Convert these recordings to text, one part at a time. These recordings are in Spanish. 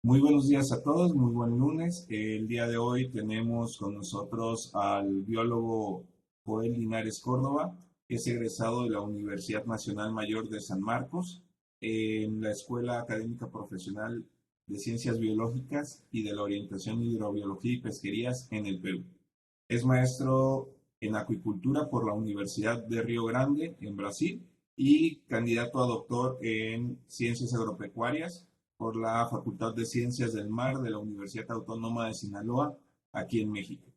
Muy buenos días a todos, muy buen lunes. El día de hoy tenemos con nosotros al biólogo Joel Linares Córdoba, que es egresado de la Universidad Nacional Mayor de San Marcos, en la Escuela Académica Profesional de Ciencias Biológicas y de la Orientación Hidrobiología y Pesquerías en el Perú. Es maestro en acuicultura por la Universidad de Río Grande, en Brasil, y candidato a doctor en ciencias agropecuarias por la Facultad de Ciencias del Mar de la Universidad Autónoma de Sinaloa, aquí en México.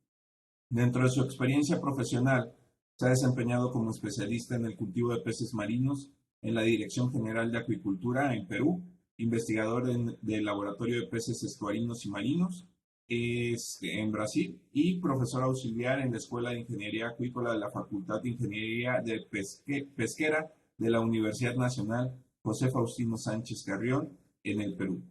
Dentro de su experiencia profesional, se ha desempeñado como especialista en el cultivo de peces marinos en la Dirección General de Acuicultura en Perú, investigador del Laboratorio de Peces Estuarinos y Marinos en Brasil y profesor auxiliar en la Escuela de Ingeniería Acuícola de la Facultad de Ingeniería Pesquera de la Universidad Nacional José Faustino Sánchez Carrión en el Perú.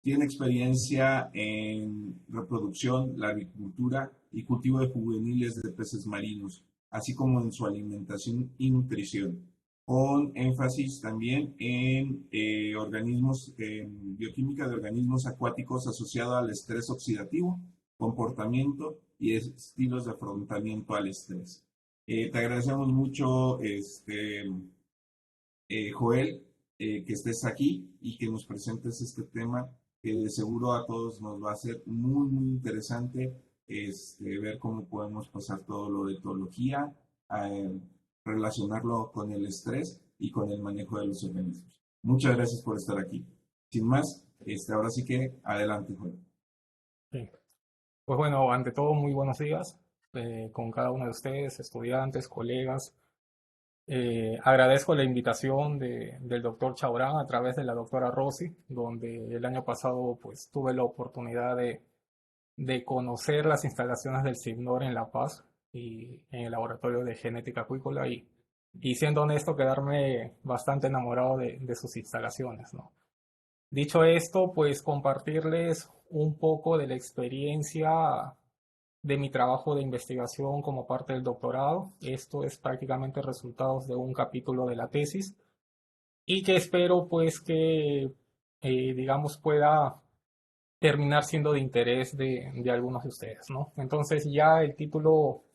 Tiene experiencia en reproducción, la agricultura y cultivo de juveniles de peces marinos, así como en su alimentación y nutrición, con énfasis también en organismos, en bioquímica de organismos acuáticos asociado al estrés oxidativo, comportamiento y estilos de afrontamiento al estrés. Te agradecemos mucho, Joel, que estés aquí y que nos presentes este tema que de seguro a todos nos va a ser muy, muy interesante ver cómo podemos pasar todo lo de etología, eh, relacionarlo con el estrés y con el manejo de los organismos. Muchas gracias por estar aquí. Sin más, ahora sí que adelante, Joel. Sí. Pues bueno, ante todo, muy buenos días con cada uno de ustedes, estudiantes, colegas. Agradezco la invitación del doctor Chaurán a través de la doctora Rossi, donde el año pasado pues tuve la oportunidad de conocer las instalaciones del CIGNOR en La Paz y en el laboratorio de genética acuícola y siendo honesto, quedarme bastante enamorado de sus instalaciones, ¿no? Dicho esto, pues compartirles un poco de la experiencia de mi trabajo de investigación como parte del doctorado. Esto es prácticamente resultados de un capítulo de la tesis y que espero pues que, digamos, pueda terminar siendo de interés de algunos de ustedes, ¿no? Entonces ya el título,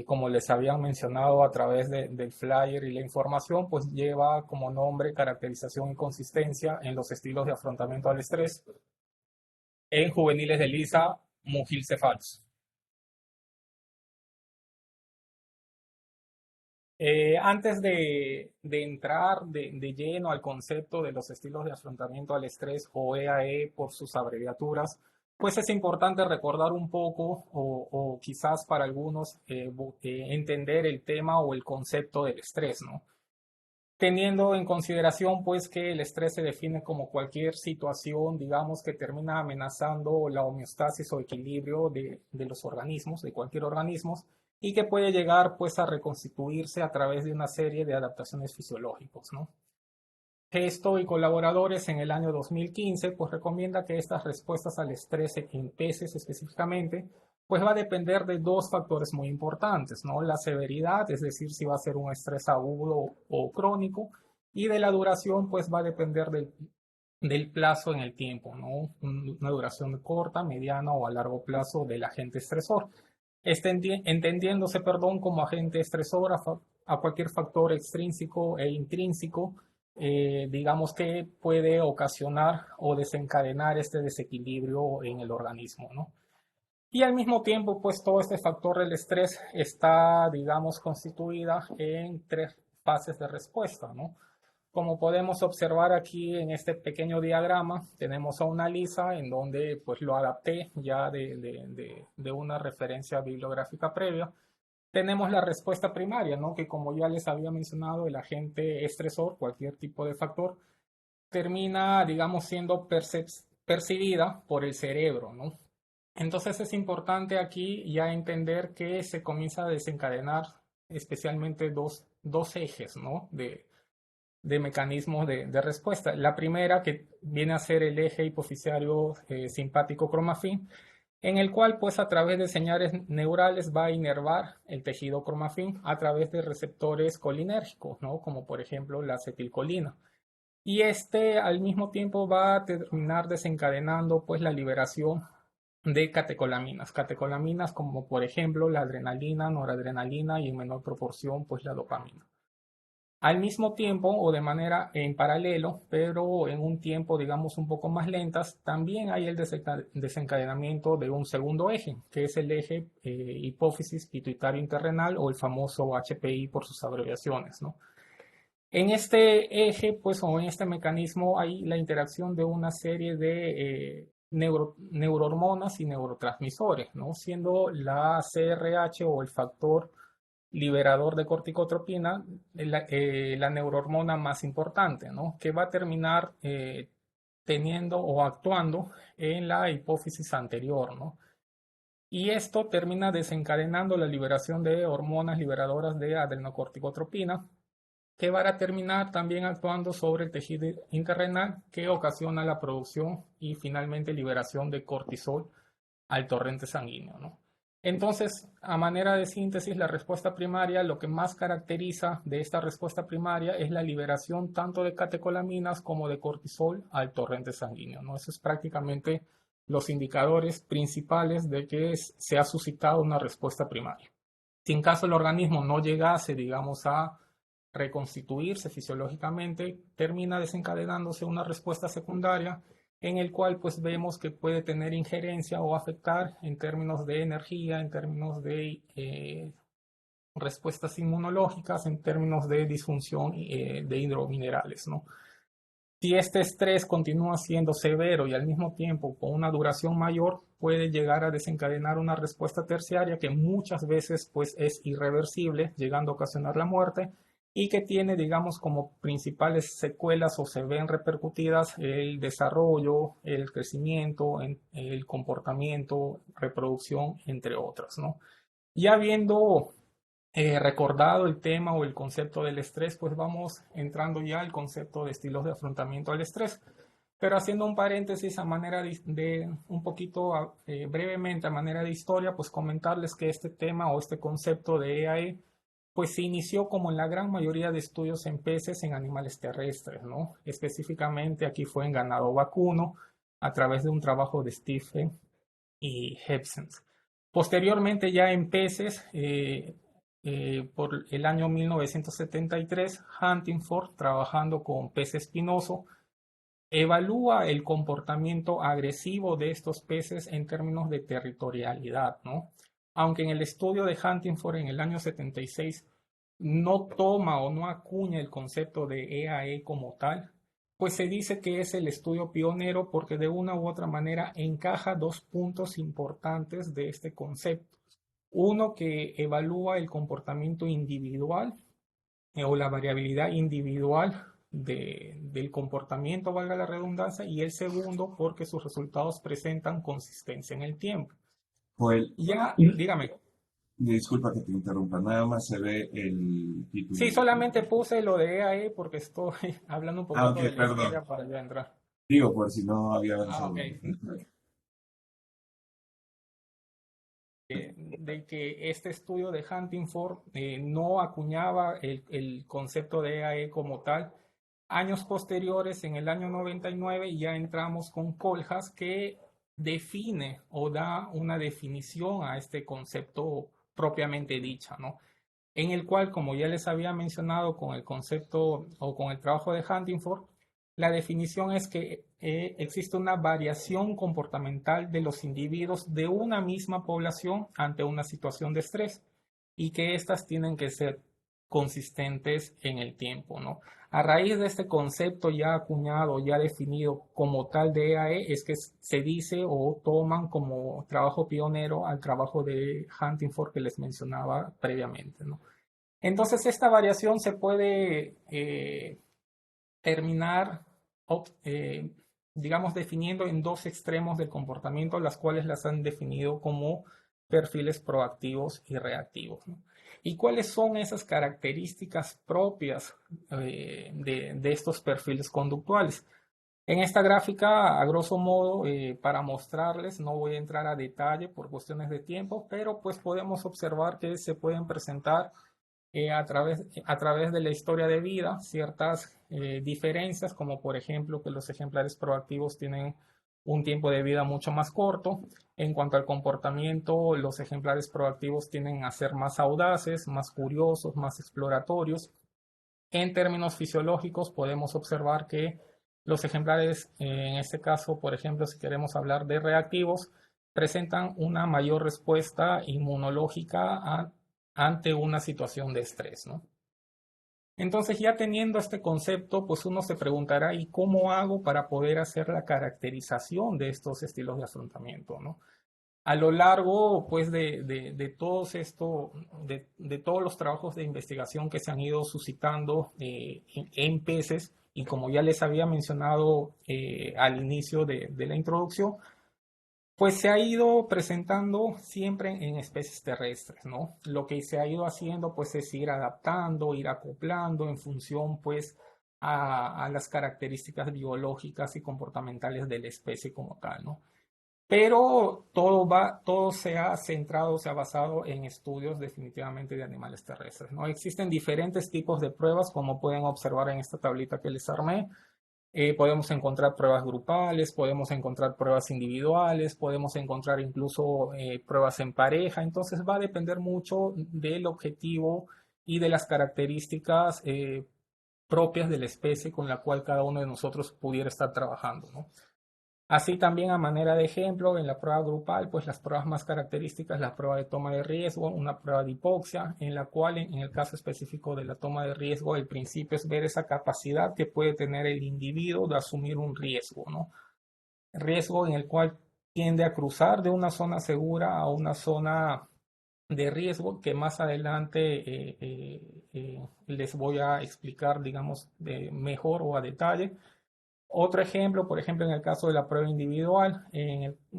como les había mencionado a través del flyer y la información, pues lleva como nombre caracterización y consistencia en los estilos de afrontamiento al estrés en juveniles de Lisa mugilcephals. Antes de entrar de lleno al concepto de los estilos de afrontamiento al estrés o EAE por sus abreviaturas, pues es importante recordar un poco o quizás para algunos entender el tema o el concepto del estrés, ¿no? Teniendo en consideración pues que el estrés se define como cualquier situación, digamos, que termina amenazando la homeostasis o equilibrio de los organismos, de cualquier organismo, y que puede llegar pues a reconstituirse a través de una serie de adaptaciones fisiológicas, ¿no? Gesto y colaboradores en el año 2015 pues recomienda que estas respuestas al estrés en peces específicamente pues va a depender de dos factores muy importantes, ¿no? La severidad, es decir, si va a ser un estrés agudo o crónico, y de la duración pues va a depender del plazo en el tiempo, ¿no? Una duración corta, mediana o a largo plazo del agente estresor. Entendiéndose, perdón, como agente estresor a cualquier factor extrínseco e intrínseco, digamos que puede ocasionar o desencadenar este desequilibrio en el organismo, ¿no? Y al mismo tiempo, pues todo este factor del estrés está, digamos, constituida en tres fases de respuesta, ¿no? Como podemos observar aquí en este pequeño diagrama, tenemos a una lisa en donde pues lo adapté ya de una referencia bibliográfica previa. Tenemos la respuesta primaria, ¿no? Que como ya les había mencionado, el agente estresor, cualquier tipo de factor, termina, digamos, siendo percibida por el cerebro, ¿no? Entonces es importante aquí ya entender que se comienza a desencadenar especialmente dos ejes, ¿no? De mecanismos de respuesta. La primera, que viene a ser el eje hipoficiario simpático cromafín, en el cual pues a través de señales neurales va a inervar el tejido cromafín a través de receptores colinérgicos, ¿no? Como por ejemplo la acetilcolina. y este al mismo tiempo va a terminar desencadenando pues la liberación de catecolaminas como por ejemplo la adrenalina, noradrenalina y en menor proporción pues la dopamina. Al mismo tiempo o de manera en paralelo, pero en un tiempo digamos un poco más lentas, también hay el desencadenamiento de un segundo eje, que es el eje hipófisis pituitario interrenal o el famoso HPI por sus abreviaciones, ¿no? En este eje, pues, o en este mecanismo, hay la interacción de una serie de neurohormonas y neurotransmisores, ¿no? Siendo la CRH o el factor liberador de corticotropina la neurohormona más importante, ¿no? Que va a terminar teniendo o actuando en la hipófisis anterior, ¿no? Y esto termina desencadenando la liberación de hormonas liberadoras de adrenocorticotropina, que van a terminar también actuando sobre el tejido interrenal que ocasiona la producción y finalmente liberación de cortisol al torrente sanguíneo, ¿no? Entonces, a manera de síntesis, la respuesta primaria, lo que más caracteriza de esta respuesta primaria es la liberación tanto de catecolaminas como de cortisol al torrente sanguíneo, ¿no? Eso es prácticamente los indicadores principales de que se ha suscitado una respuesta primaria. Si en caso el organismo no llegase, digamos, a reconstituirse fisiológicamente, termina desencadenándose una respuesta secundaria en el cual pues vemos que puede tener injerencia o afectar en términos de energía, en términos de respuestas inmunológicas, en términos de disfunción de hidrominerales, ¿no? Si este estrés continúa siendo severo y al mismo tiempo con una duración mayor, puede llegar a desencadenar una respuesta terciaria que muchas veces pues es irreversible, llegando a ocasionar la muerte y que tiene, digamos, como principales secuelas o se ven repercutidas el desarrollo, el crecimiento, el comportamiento, reproducción, entre otras, ¿no? Ya viendo recordado el tema o el concepto del estrés, pues vamos entrando ya al concepto de estilos de afrontamiento al estrés. Pero haciendo un paréntesis a manera de un poquito brevemente a manera de historia, pues comentarles que este tema o este concepto de EAE pues se inició como en la gran mayoría de estudios en peces en animales terrestres, ¿no? Específicamente aquí fue en ganado vacuno a través de un trabajo de Stephen y Hebsens. Posteriormente ya en peces, por el año 1973, Huntingford, trabajando con pez espinoso, evalúa el comportamiento agresivo de estos peces en términos de territorialidad, ¿no? Aunque en el estudio de Huntingford en el año 76 no toma o no acuña el concepto de EAE como tal, pues se dice que es el estudio pionero porque de una u otra manera encaja dos puntos importantes de este concepto. Uno que evalúa el comportamiento individual o la variabilidad individual del comportamiento, valga la redundancia, y el segundo porque sus resultados presentan consistencia en el tiempo. Joel, Ya, dígame. disculpa que te interrumpa, nada más se ve el título. Sí, solamente puse lo de EAE porque estoy hablando un Ah, poquito ok, de la perdón. historia para ya entrar. Digo, por si no había Ah, ok. avanzado. De que este estudio de Huntingford no acuñaba el concepto de EAE como tal. Años posteriores, en el año 99, ya entramos con Coljas que define o da una definición a este concepto propiamente dicha, ¿no? En el cual, como ya les había mencionado con el concepto o con el trabajo de Huntingford, la definición es que existe una variación comportamental de los individuos de una misma población ante una situación de estrés y que éstas tienen que ser consistentes en el tiempo, ¿no? A raíz de este concepto ya acuñado, ya definido como tal de EAE, es que se dice o toman como trabajo pionero al trabajo de Huntingford que les mencionaba previamente, ¿no? Entonces, esta variación se puede terminar, eh, digamos, definiendo en dos extremos del comportamiento, las cuales las han definido como perfiles proactivos y reactivos, ¿no? ¿Y cuáles son esas características propias de estos perfiles conductuales? En esta gráfica, a grosso modo, para mostrarles, no voy a entrar a detalle por cuestiones de tiempo, pero pues podemos observar que se pueden presentar a través de la historia de vida ciertas diferencias, como por ejemplo que los ejemplares proactivos tienen un tiempo de vida mucho más corto. En cuanto al comportamiento, los ejemplares proactivos tienden a ser más audaces, más curiosos, más exploratorios. En términos fisiológicos, podemos observar que los ejemplares, en este caso, por ejemplo, si queremos hablar de reactivos, presentan una mayor respuesta inmunológica ante una situación de estrés, ¿no? Entonces, ya teniendo este concepto, pues uno se preguntará, ¿y cómo hago para poder hacer la caracterización de estos estilos de afrontamiento, ¿no? A lo largo, pues, de todos esto, de todos los trabajos de investigación que se han ido suscitando en peces, y como ya les había mencionado al inicio de la introducción, pues se ha ido presentando siempre en especies terrestres, ¿no? Lo que se ha ido haciendo, pues, es ir adaptando, ir acoplando en función, pues, a las características biológicas y comportamentales de la especie como tal, ¿no? Pero todo se ha centrado, se ha basado en estudios definitivamente de animales terrestres, ¿no? Existen diferentes tipos de pruebas, como pueden observar en esta tablita que les armé. Podemos encontrar pruebas grupales, podemos encontrar pruebas individuales, podemos encontrar incluso pruebas en pareja. Entonces va a depender mucho del objetivo y de las características propias de la especie con la cual cada uno de nosotros pudiera estar trabajando, ¿no? Así también a manera de ejemplo, en la prueba grupal, pues las pruebas más características, la prueba de toma de riesgo, una prueba de hipoxia, en la cual en el caso específico de la toma de riesgo, el principio es ver esa capacidad que puede tener el individuo de asumir un riesgo, ¿no? Riesgo en el cual tiende a cruzar de una zona segura a una zona de riesgo que más adelante les voy a explicar, digamos, de mejor o a detalle. Otro ejemplo, por ejemplo, en el caso de la prueba individual,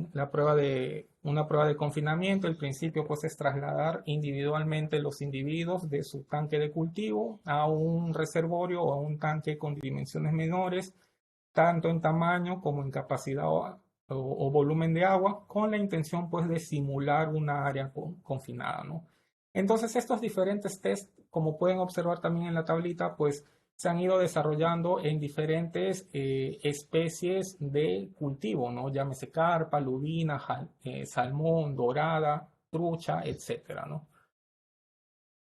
una prueba de confinamiento, el principio pues es trasladar individualmente los individuos de su tanque de cultivo a un reservorio o a un tanque con dimensiones menores, tanto en tamaño como en capacidad o volumen de agua, con la intención pues de simular una área confinada, ¿no? Entonces estos diferentes test, como pueden observar también en la tablita, pues se han ido desarrollando en diferentes especies de cultivo, ¿no? Llámese carpa, lubina, salmón, dorada, trucha, etcétera, ¿no?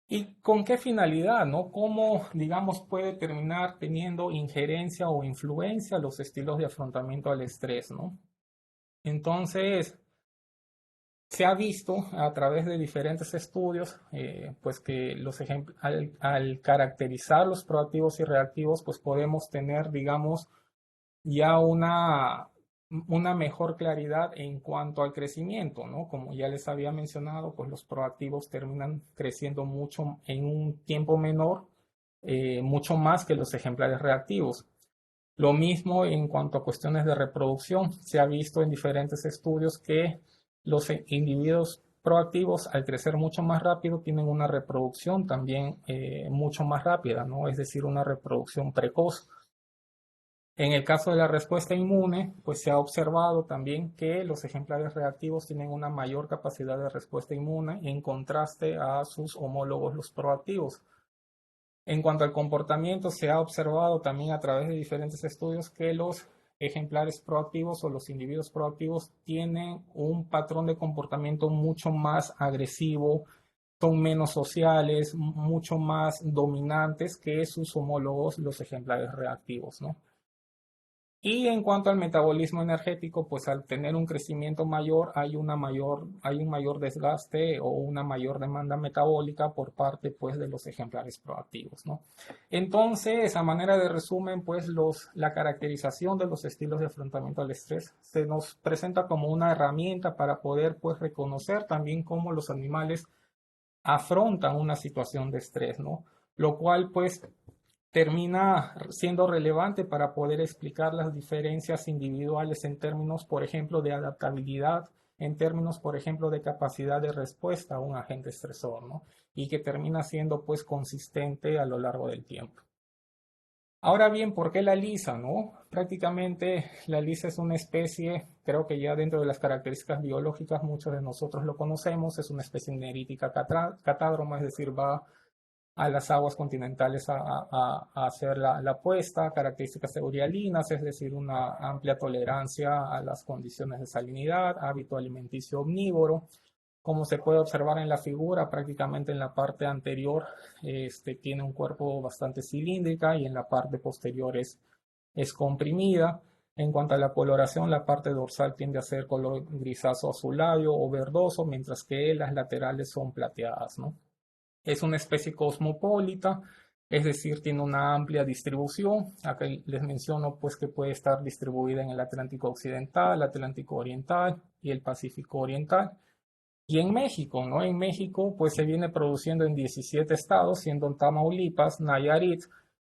¿Y con qué finalidad, no? ¿Cómo, digamos, puede terminar teniendo injerencia o influencia los estilos de afrontamiento al estrés, ¿no? Entonces, se ha visto a través de diferentes estudios, pues que al caracterizar los proactivos y reactivos, pues podemos tener, digamos, ya una mejor claridad en cuanto al crecimiento, ¿no? Como ya les había mencionado, pues los proactivos terminan creciendo mucho en un tiempo menor, mucho más que los ejemplares reactivos. Lo mismo en cuanto a cuestiones de reproducción. Se ha visto en diferentes estudios que los individuos proactivos, al crecer mucho más rápido, tienen una reproducción también mucho más rápida, ¿no? Es decir, una reproducción precoz. En el caso de la respuesta inmune, pues se ha observado también que los ejemplares reactivos tienen una mayor capacidad de respuesta inmune en contraste a sus homólogos los proactivos. En cuanto al comportamiento, se ha observado también a través de diferentes estudios que los ejemplares proactivos o los individuos proactivos tienen un patrón de comportamiento mucho más agresivo, son menos sociales, mucho más dominantes que sus homólogos, los ejemplares reactivos, ¿no? Y en cuanto al metabolismo energético, pues al tener un crecimiento mayor hay un mayor desgaste o una mayor demanda metabólica por parte pues de los ejemplares proactivos, ¿no? Entonces, a manera de resumen, pues la caracterización de los estilos de afrontamiento al estrés se nos presenta como una herramienta para poder pues reconocer también cómo los animales afrontan una situación de estrés, ¿no? Lo cual pues termina siendo relevante para poder explicar las diferencias individuales en términos, por ejemplo, de adaptabilidad, en términos, por ejemplo, de capacidad de respuesta a un agente estresor, ¿no? Y que termina siendo, pues, consistente a lo largo del tiempo. Ahora bien, ¿por qué la lisa, no? Prácticamente la lisa es una especie, creo que ya dentro de las características biológicas muchos de nosotros lo conocemos, es una especie nerítica catádroma, es decir, va a las aguas continentales a hacer la puesta, características eurialinas, es decir, una amplia tolerancia a las condiciones de salinidad, hábito alimenticio omnívoro. Como se puede observar en la figura, prácticamente en la parte anterior tiene un cuerpo bastante cilíndrica y en la parte posterior es comprimida. En cuanto a la coloración, la parte dorsal tiende a ser color grisáceo azulado o verdoso, mientras que las laterales son plateadas, ¿no? Es una especie cosmopolita, es decir, tiene una amplia distribución. Acá les menciono pues que puede estar distribuida en el Atlántico Occidental, Atlántico Oriental y el Pacífico Oriental. Y en México, ¿no? En México pues se viene produciendo en 17 estados, siendo Tamaulipas, Nayarit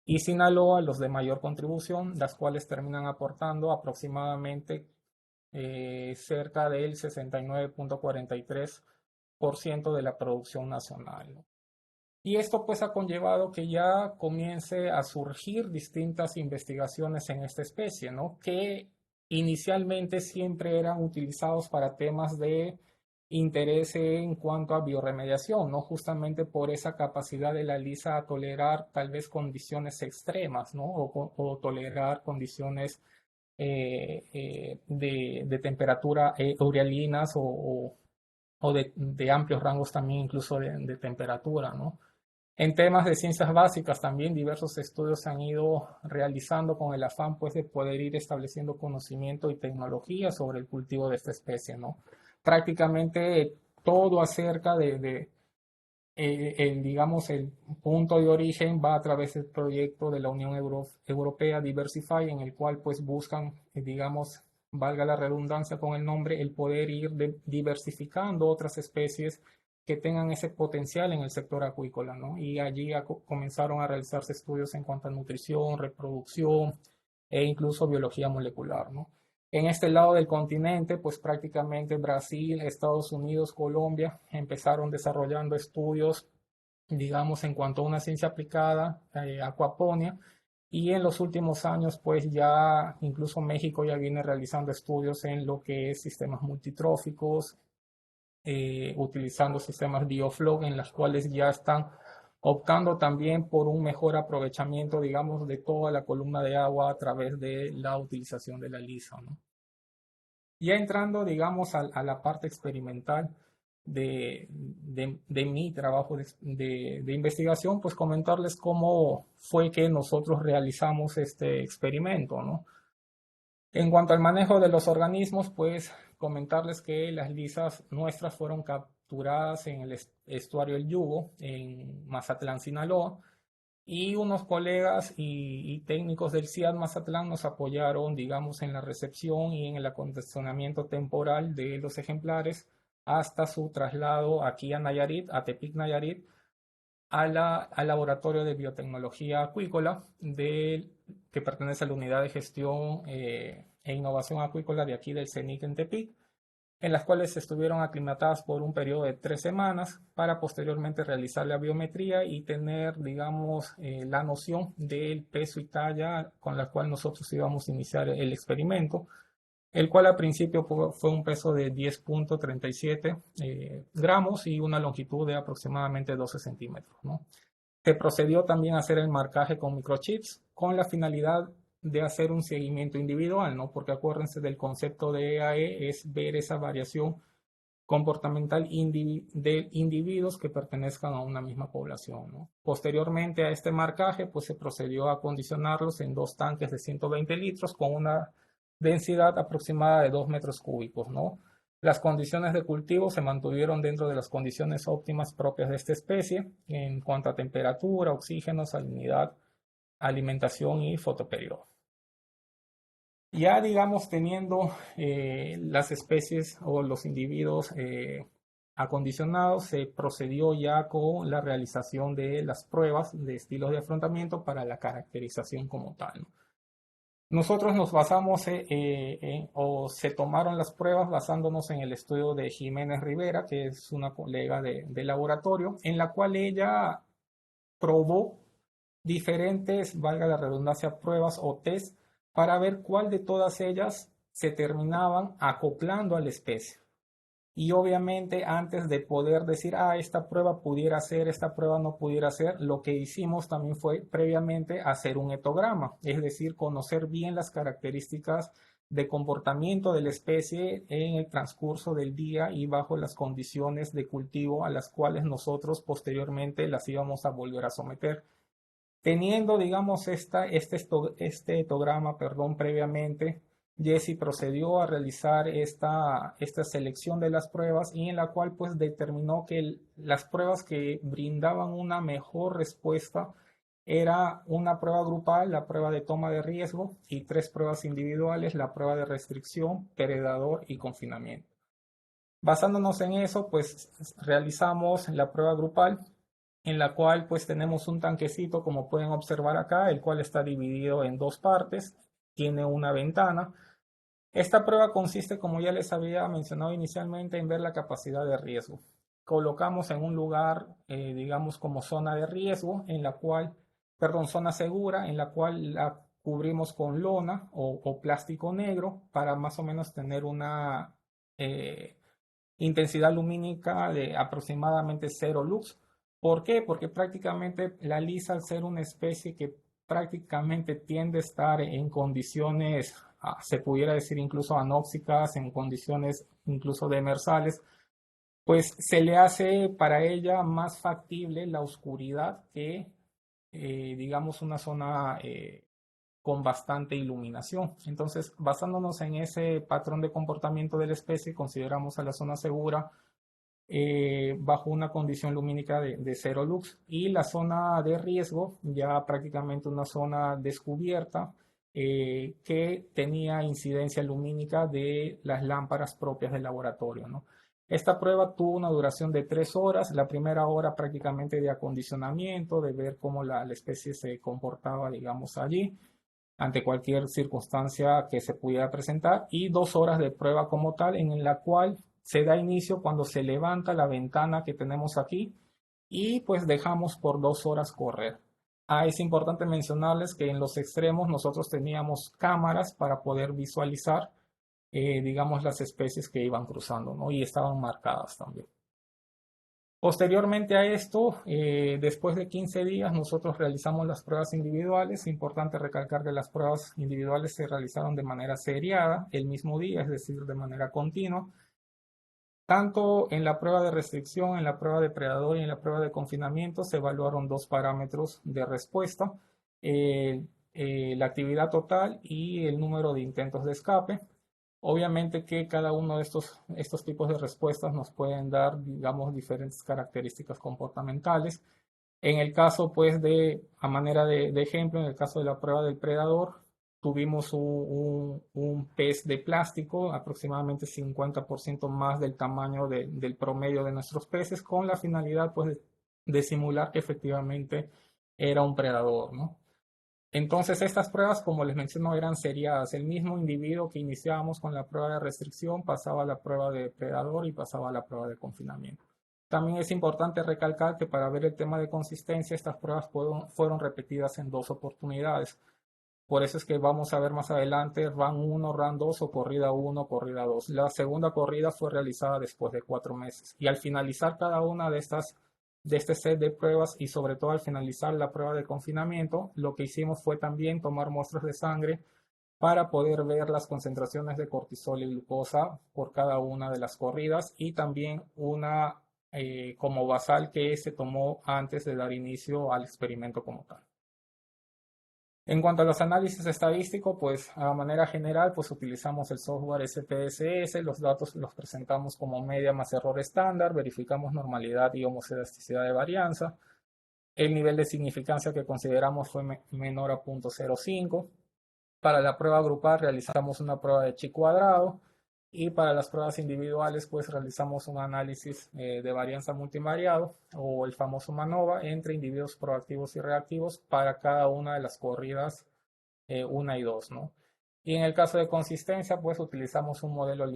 y Sinaloa los de mayor contribución, las cuales terminan aportando aproximadamente cerca del 69,43% de la producción nacional, ¿no? Y esto pues ha conllevado que ya comience a surgir distintas investigaciones en esta especie, ¿no? Que inicialmente siempre eran utilizados para temas de interés en cuanto a biorremediación, ¿no? Justamente por esa capacidad de la lisa a tolerar tal vez condiciones extremas, ¿no? O tolerar condiciones de temperatura eurialinas o de amplios rangos también incluso de temperatura, ¿no? En temas de ciencias básicas también diversos estudios se han ido realizando con el afán pues de poder ir estableciendo conocimiento y tecnología sobre el cultivo de esta especie, ¿no? Prácticamente todo acerca digamos, el punto de origen va a través del proyecto de la Unión Europea Diversify, en el cual pues buscan, digamos, valga la redundancia con el nombre, el poder ir diversificando otras especies que tengan ese potencial en el sector acuícola, ¿no? Y allí comenzaron a realizarse estudios en cuanto a nutrición, reproducción e incluso biología molecular, ¿no? En este lado del continente, pues prácticamente Brasil, Estados Unidos, Colombia empezaron desarrollando estudios, digamos, en cuanto a una ciencia aplicada, acuaponia, y en los últimos años, pues ya incluso México ya viene realizando estudios en lo que es sistemas multitróficos, utilizando sistemas bioflog en las cuales ya están optando también por un mejor aprovechamiento, digamos, de toda la columna de agua a través de la utilización de la lisa, ¿no? Ya entrando, digamos, a la parte experimental de mi trabajo de investigación, pues comentarles cómo fue que nosotros realizamos este experimento, ¿no? En cuanto al manejo de los organismos, pues comentarles que las lisas nuestras fueron capturadas en el estuario El Yugo, en Mazatlán, Sinaloa, y unos colegas y técnicos del CIAD Mazatlán nos apoyaron, digamos, en la recepción y en el acondicionamiento temporal de los ejemplares hasta su traslado aquí a Nayarit, a Tepic, Nayarit, al laboratorio de biotecnología acuícola que pertenece a la unidad de gestión e innovación acuícola de aquí del CENIC en Tepic, en las cuales estuvieron aclimatadas por un periodo de 3 semanas para posteriormente realizar la biometría y tener, digamos, la noción del peso y talla con la cual nosotros íbamos a iniciar el experimento, el cual al principio fue un peso de 10,37 gramos y una longitud de aproximadamente 12 centímetros, ¿no? Se procedió también a hacer el marcaje con microchips con la finalidad de hacer un seguimiento individual, ¿no? Porque acuérdense del concepto de EAE, es ver esa variación comportamental de individuos que pertenezcan a una misma población, ¿no? Posteriormente a este marcaje, pues se procedió a acondicionarlos en 2 tanques de 120 litros con una densidad aproximada de 2 metros cúbicos, ¿no? Las condiciones de cultivo se mantuvieron dentro de las condiciones óptimas propias de esta especie en cuanto a temperatura, oxígeno, salinidad, alimentación y fotoperiodo. Ya, digamos, teniendo las especies o los individuos acondicionados, se procedió ya con la realización de las pruebas de estilos de afrontamiento para la caracterización como tal, ¿no? Nosotros nos basamos o se tomaron las pruebas basándonos en el estudio de Jiménez Rivera, que es una colega de laboratorio, en la cual ella probó diferentes, valga la redundancia, pruebas o test para ver cuál de todas ellas se terminaban acoplando a la especie. Y obviamente antes de poder decir, esta prueba pudiera ser, esta prueba no pudiera ser, lo que hicimos también fue previamente hacer un etograma, es decir, conocer bien las características de comportamiento de la especie en el transcurso del día y bajo las condiciones de cultivo a las cuales nosotros posteriormente las íbamos a volver a someter. Teniendo, digamos, este etograma, perdón, previamente, Jesse procedió a realizar esta selección de las pruebas y en la cual pues determinó que las pruebas que brindaban una mejor respuesta era una prueba grupal, la prueba de toma de riesgo, y tres pruebas individuales, la prueba de restricción, predador y confinamiento. Basándonos en eso, pues realizamos la prueba grupal, en la cual pues tenemos un tanquecito, como pueden observar acá, el cual está dividido en dos partes, tiene una ventana. Esta prueba consiste, como ya les había mencionado inicialmente, en ver la capacidad de riesgo. Colocamos en un lugar, digamos, como zona de riesgo, en la cual, perdón, zona segura, en la cual la cubrimos con lona o plástico negro para más o menos tener una intensidad lumínica de aproximadamente 0 lux. ¿Por qué? Porque prácticamente la lisa, al ser una especie que prácticamente tiende a estar en condiciones, se pudiera decir incluso anóxicas, en condiciones incluso demersales, pues se le hace para ella más factible la oscuridad que, digamos, una zona con bastante iluminación. Entonces, basándonos en ese patrón de comportamiento de la especie, consideramos a la zona segura bajo una condición lumínica de 0 lux, y la zona de riesgo ya prácticamente una zona descubierta que tenía incidencia lumínica de las lámparas propias del laboratorio, ¿no? Esta prueba tuvo una duración de 3 horas, la primera hora prácticamente de acondicionamiento, de ver cómo la especie se comportaba, digamos, allí ante cualquier circunstancia que se pudiera presentar, y 2 horas de prueba como tal, en la cual se da inicio cuando se levanta la ventana que tenemos aquí y pues dejamos por 2 horas correr. Es importante mencionarles que en los extremos nosotros teníamos cámaras para poder visualizar, digamos, las especies que iban cruzando, ¿no? Y estaban marcadas también. Posteriormente a esto, después de 15 días, nosotros realizamos las pruebas individuales. Importante recalcar que las pruebas individuales se realizaron de manera seriada el mismo día, es decir, de manera continua. Tanto en la prueba de restricción, en la prueba de predador y en la prueba de confinamiento se evaluaron dos parámetros de respuesta, eh, la actividad total y el número de intentos de escape. Obviamente que cada uno de estos tipos de respuestas nos pueden dar, digamos, diferentes características comportamentales. En el caso, pues, a manera de ejemplo, en el caso de la prueba del predador, tuvimos un pez de plástico, aproximadamente 50% más del tamaño del promedio de nuestros peces, con la finalidad, pues, de simular que efectivamente era un predador, ¿no? Entonces, estas pruebas, como les menciono, eran seriadas. El mismo individuo que iniciábamos con la prueba de restricción pasaba a la prueba de predador y pasaba a la prueba de confinamiento. También es importante recalcar que para ver el tema de consistencia, estas pruebas fueron repetidas en 2 oportunidades. Por eso es que vamos a ver más adelante run 1, run 2 o corrida 1, corrida 2. La segunda corrida fue realizada después de 4 meses. Y al finalizar cada una de este set de pruebas, y sobre todo al finalizar la prueba de confinamiento, lo que hicimos fue también tomar muestras de sangre para poder ver las concentraciones de cortisol y glucosa por cada una de las corridas, y también una como basal que se tomó antes de dar inicio al experimento como tal. En cuanto a los análisis estadísticos, pues a manera general, pues utilizamos el software SPSS, los datos los presentamos como media más error estándar, verificamos normalidad y homoscedasticidad de varianza. El nivel de significancia que consideramos fue menor a 0.05. Para la prueba grupal realizamos una prueba de chi cuadrado, y para las pruebas individuales pues realizamos un análisis de varianza multivariado, o el famoso MANOVA, entre individuos proactivos y reactivos para cada una de las corridas 1 y 2, ¿no? Y en el caso de consistencia, pues utilizamos un modelo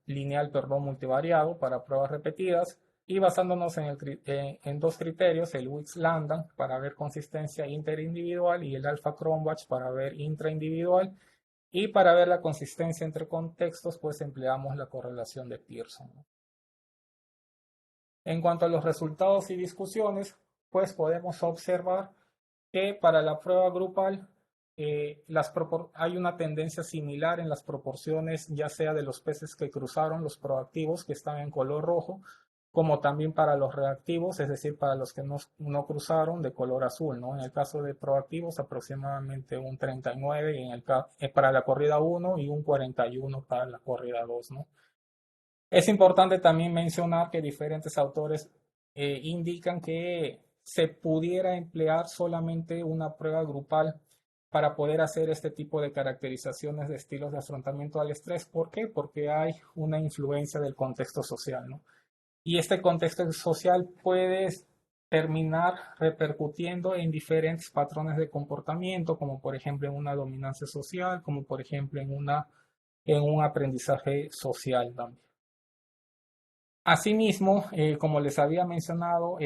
lineal, perdón, multivariado para pruebas repetidas, y basándonos en dos criterios, el Wix-Lambda para ver consistencia interindividual y el alpha-Cronbach para ver intraindividual. Y para ver la consistencia entre contextos, pues empleamos la correlación de Pearson, ¿no? En cuanto a los resultados y discusiones, pues podemos observar que para la prueba grupal hay una tendencia similar en las proporciones, ya sea de los peces que cruzaron, los proactivos que están en color rojo, como también para los reactivos, es decir, para los que no cruzaron de color azul, ¿no? En el caso de proactivos, aproximadamente un 39 y para la corrida 1 y un 41 para la corrida 2, ¿no? Es importante también mencionar que diferentes autores indican que se pudiera emplear solamente una prueba grupal para poder hacer este tipo de caracterizaciones de estilos de afrontamiento al estrés. ¿Por qué? Porque hay una influencia del contexto social, ¿no? Y este contexto social puede terminar repercutiendo en diferentes patrones de comportamiento, como por ejemplo en una dominancia social, como por ejemplo en un aprendizaje social también. Asimismo, como les había mencionado,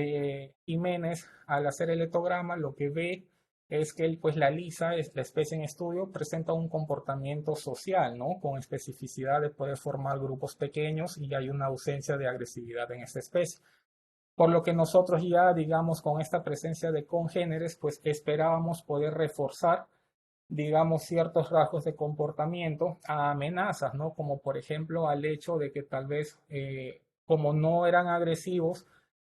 Jiménez, al hacer el etograma, lo que ve es que pues, la lisa, la especie en estudio, presenta un comportamiento social, ¿no? Con especificidad de poder formar grupos pequeños y hay una ausencia de agresividad en esta especie. Por lo que nosotros ya, digamos, con esta presencia de congéneres, pues esperábamos poder reforzar, digamos, ciertos rasgos de comportamiento a amenazas, ¿no? Como por ejemplo al hecho de que tal vez, como no eran agresivos,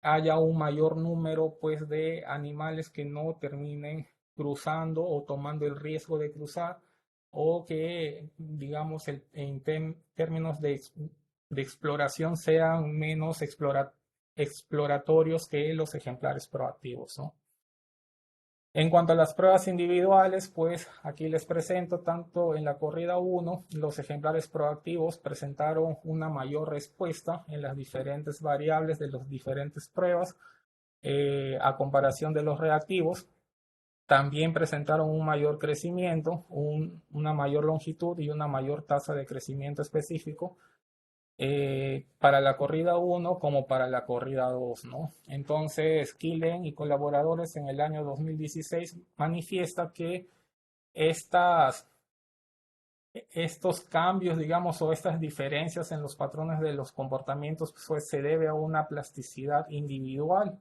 haya un mayor número, pues, de animales que no terminen cruzando o tomando el riesgo de cruzar, o que, digamos, términos de exploración sean menos exploratorios que los ejemplares proactivos, ¿no? En cuanto a las pruebas individuales, pues aquí les presento tanto en la corrida 1, los ejemplares proactivos presentaron una mayor respuesta en las diferentes variables de las diferentes pruebas a comparación de los reactivos. También presentaron un mayor crecimiento, una mayor longitud y una mayor tasa de crecimiento específico para la corrida 1 como para la corrida 2, ¿no? Entonces, Killen y colaboradores en el año 2016 manifiesta que estas, estos cambios, digamos, o estas diferencias en los patrones de los comportamientos, pues se debe a una plasticidad individual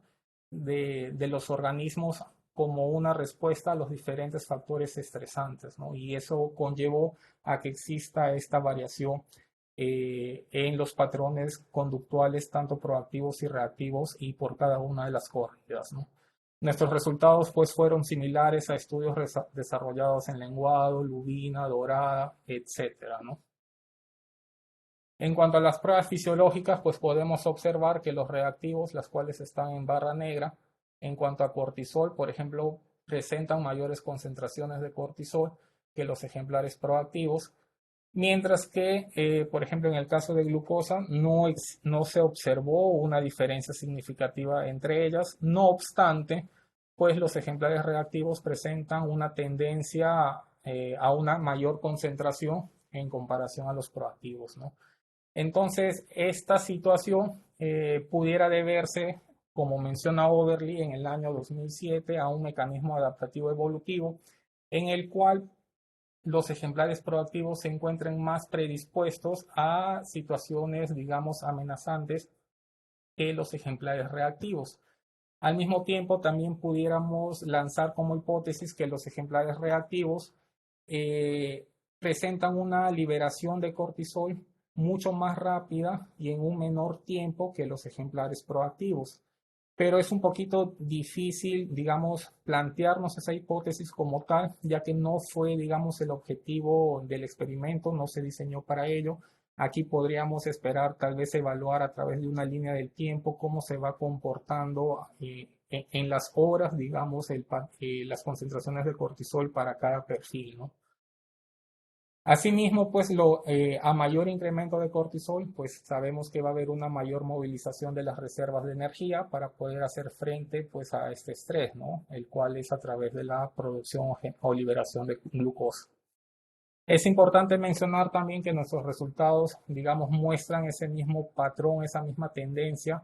de los organismos como una respuesta a los diferentes factores estresantes, ¿no? Y eso conllevó a que exista esta variación en los patrones conductuales, tanto proactivos y reactivos, y por cada una de las corridas, ¿no? Nuestros resultados pues fueron similares a estudios desarrollados en lenguado, lubina, dorada, etcétera, ¿no? En cuanto a las pruebas fisiológicas, pues podemos observar que los reactivos, las cuales están en barra negra, en cuanto a cortisol, por ejemplo, presentan mayores concentraciones de cortisol que los ejemplares proactivos, mientras que, por ejemplo, en el caso de glucosa no se observó una diferencia significativa entre ellas. No obstante, pues los ejemplares reactivos presentan una tendencia a una mayor concentración en comparación a los proactivos, ¿no? Entonces, esta situación pudiera deberse, como menciona Overly en el año 2007, a un mecanismo adaptativo evolutivo en el cual los ejemplares proactivos se encuentren más predispuestos a situaciones, digamos, amenazantes que los ejemplares reactivos. Al mismo tiempo, también pudiéramos lanzar como hipótesis que los ejemplares reactivos presentan una liberación de cortisol mucho más rápida y en un menor tiempo que los ejemplares proactivos. Pero es un poquito difícil, digamos, plantearnos esa hipótesis como tal, ya que no fue, digamos, el objetivo del experimento, no se diseñó para ello. Aquí podríamos esperar tal vez evaluar a través de una línea del tiempo cómo se va comportando en las horas, digamos, las concentraciones de cortisol para cada perfil, ¿no? Asimismo, pues a mayor incremento de cortisol, pues sabemos que va a haber una mayor movilización de las reservas de energía para poder hacer frente pues a este estrés, ¿no? El cual es a través de la producción o liberación de glucosa. Es importante mencionar también que nuestros resultados, digamos, muestran ese mismo patrón, esa misma tendencia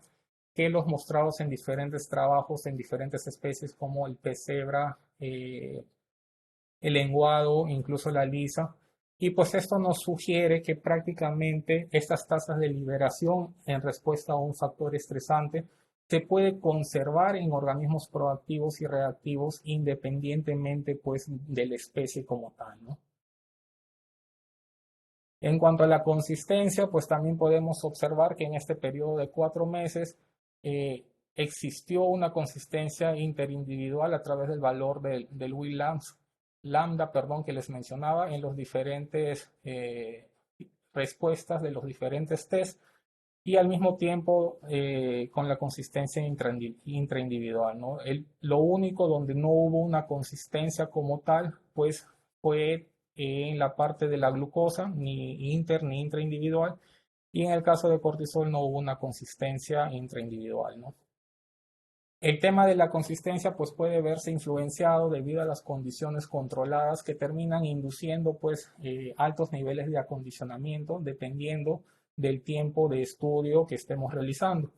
que los mostrados en diferentes trabajos, en diferentes especies como el pez cebra, el lenguado, incluso la lisa, Y pues esto nos sugiere que prácticamente estas tasas de liberación en respuesta a un factor estresante se puede conservar en organismos proactivos y reactivos independientemente pues de la especie como tal, ¿no? En cuanto a la consistencia, pues también podemos observar que en este periodo de 4 meses existió una consistencia interindividual a través del valor del lambda, perdón, que les mencionaba en los diferentes respuestas de los diferentes test y al mismo tiempo con la consistencia intraindividual, ¿no? Lo único donde no hubo una consistencia como tal, pues fue en la parte de la glucosa, ni inter ni intraindividual, y en el caso de cortisol no hubo una consistencia intraindividual, ¿no? El tema de la consistencia pues puede verse influenciado debido a las condiciones controladas que terminan induciendo pues altos niveles de acondicionamiento dependiendo del tiempo de estudio que estemos realizando.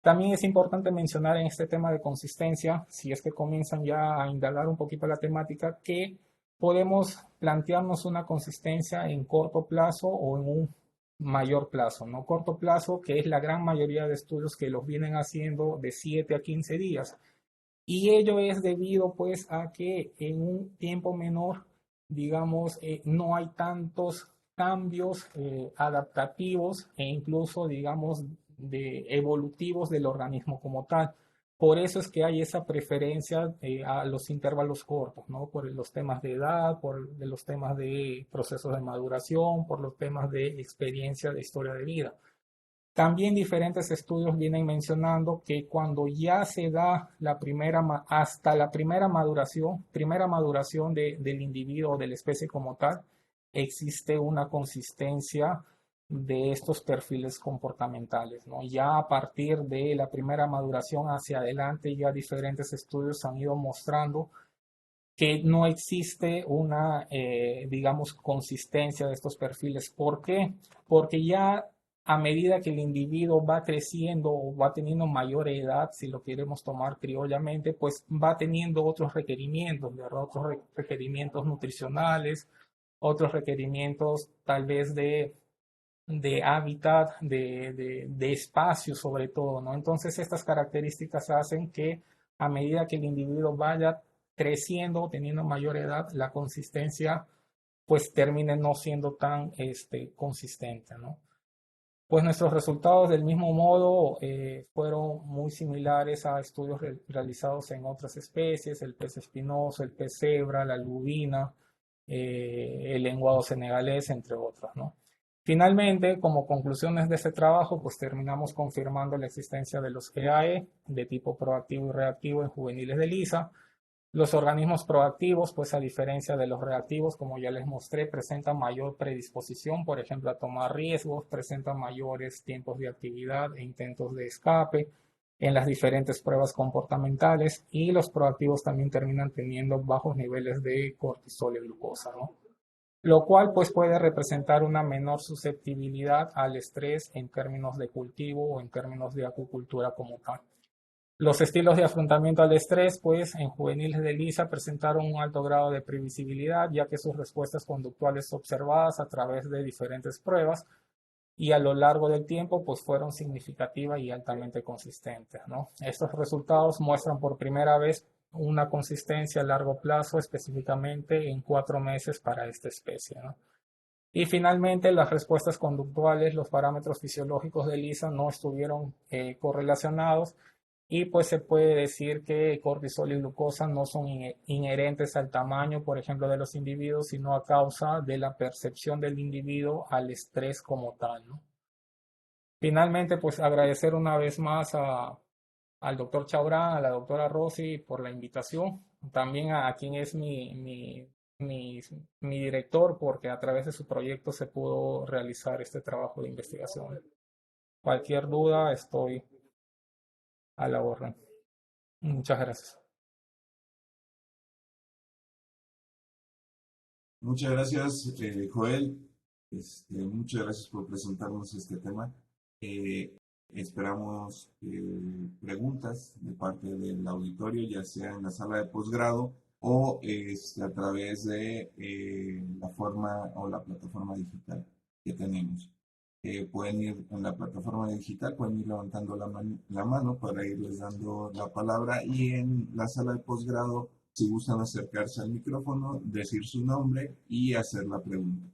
También es importante mencionar en este tema de consistencia, si es que comienzan ya a indagar un poquito la temática, que podemos plantearnos una consistencia en corto plazo o en un mayor plazo, ¿no? Corto plazo, que es la gran mayoría de estudios que los vienen haciendo de 7 a 15 días. Y ello es debido pues a que en un tiempo menor, digamos, no hay tantos cambios adaptativos e incluso, digamos, de evolutivos del organismo como tal. Por eso es que hay esa preferencia a los intervalos cortos, ¿no? Por los temas de edad, por los temas de procesos de maduración, por los temas de experiencia de historia de vida. También diferentes estudios vienen mencionando que cuando ya se da hasta la primera maduración del individuo o de la especie como tal, existe una consistencia de estos perfiles comportamentales, ¿no? Ya a partir de la primera maduración hacia adelante, ya diferentes estudios han ido mostrando que no existe una, digamos, consistencia de estos perfiles. ¿Por qué? Porque ya a medida que el individuo va creciendo o va teniendo mayor edad, si lo queremos tomar criollamente, pues va teniendo otros requerimientos, ¿verdad? Otros requerimientos nutricionales, otros requerimientos tal vez de hábitat, de espacio sobre todo, ¿no? Entonces estas características hacen que a medida que el individuo vaya creciendo, teniendo mayor edad, la consistencia pues termine no siendo tan consistente, ¿no? Pues nuestros resultados del mismo modo fueron muy similares a estudios realizados en otras especies, el pez espinoso, el pez cebra, la lubina, el lenguado senegalés, entre otros, ¿no? Finalmente, como conclusiones de este trabajo, pues terminamos confirmando la existencia de los EAE de tipo proactivo y reactivo en juveniles de Lisa. Los organismos proactivos, pues a diferencia de los reactivos, como ya les mostré, presentan mayor predisposición, por ejemplo, a tomar riesgos, presentan mayores tiempos de actividad e intentos de escape en las diferentes pruebas comportamentales y los proactivos también terminan teniendo bajos niveles de cortisol y glucosa, ¿no? Lo cual pues puede representar una menor susceptibilidad al estrés en términos de cultivo o en términos de acuicultura como tal. Los estilos de afrontamiento al estrés, pues en juveniles de Lisa presentaron un alto grado de previsibilidad, ya que sus respuestas conductuales observadas a través de diferentes pruebas y a lo largo del tiempo, pues fueron significativas y altamente consistentes, ¿no? Estos resultados muestran por primera vez una consistencia a largo plazo, específicamente en 4 meses para esta especie, ¿no? Y finalmente, las respuestas conductuales, los parámetros fisiológicos de Lisa no estuvieron correlacionados y pues se puede decir que cortisol y glucosa no son inherentes al tamaño, por ejemplo, de los individuos, sino a causa de la percepción del individuo al estrés como tal, ¿no? Finalmente, pues agradecer una vez más al doctor Chaurán, a la doctora Rossi por la invitación, también a quien es mi, mi director, porque a través de su proyecto se pudo realizar este trabajo de investigación. Cualquier duda, estoy a la orden. Muchas gracias. Muchas gracias, Joel. Muchas gracias por presentarnos este tema. Esperamos preguntas de parte del auditorio, ya sea en la sala de posgrado o a través de la forma o la plataforma digital que tenemos. Pueden ir en la plataforma digital, pueden ir levantando la mano para irles dando la palabra, y en la sala de posgrado, si gustan acercarse al micrófono, decir su nombre y hacer la pregunta.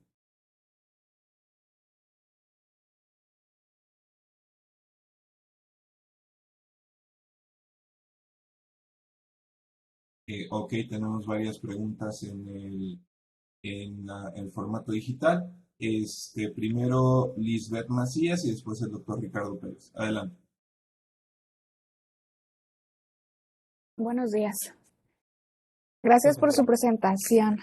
Ok, tenemos varias preguntas en el formato digital. Primero Lisbeth Macías y después el doctor Ricardo Pérez. Adelante. Buenos días. Gracias por su Entonces, presentación.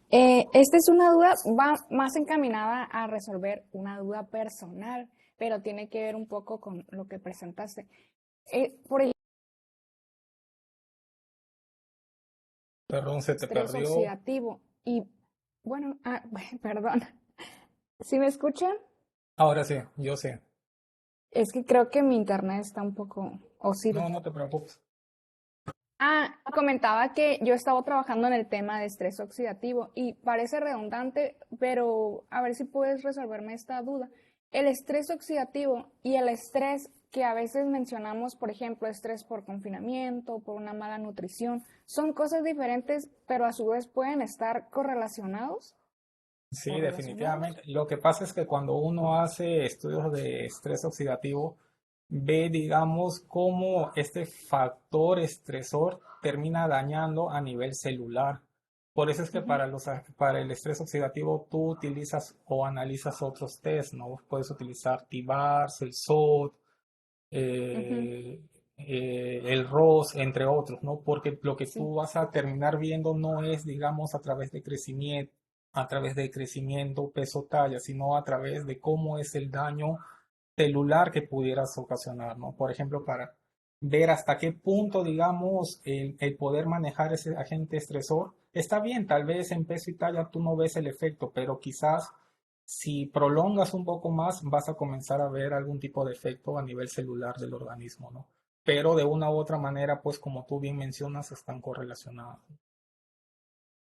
Esta es una duda, va más encaminada a resolver una duda personal, pero tiene que ver un poco con lo que presentaste. Por ejemplo, perdón, se te estrés perdió. oxidativo y, bueno, perdón, ¿sí me escuchan? Ahora sí, yo sé. Es que creo que mi internet está un poco oscila. No, no te preocupes. Comentaba que yo estaba trabajando en el tema de estrés oxidativo y parece redundante, pero a ver si puedes resolverme esta duda. El estrés oxidativo y el estrés que a veces mencionamos, por ejemplo, estrés por confinamiento, por una mala nutrición, son cosas diferentes, pero a su vez pueden estar correlacionados o Sí, relacionados. definitivamente. Lo que pasa es que cuando uno hace estudios de estrés oxidativo, ve, digamos, cómo este factor estresor termina dañando a nivel celular. Por eso es que Ujú, para el estrés oxidativo tú utilizas o analizas otros test, ¿no? Puedes utilizar TIVARS, el SOT, ujú, eh, el ROS, entre otros, ¿no? Porque lo que sí, tú vas a terminar viendo no es, digamos, a través de crecimiento, peso, talla, sino a través de cómo es el daño celular que pudieras ocasionar, ¿no? Por ejemplo, para ver hasta qué punto, digamos, el poder manejar ese agente estresor está bien. Tal vez en peso y talla tú no ves el efecto, pero quizás si prolongas un poco más, vas a comenzar a ver algún tipo de efecto a nivel celular del organismo, ¿no? Pero de una u otra manera, pues como tú bien mencionas, están correlacionados.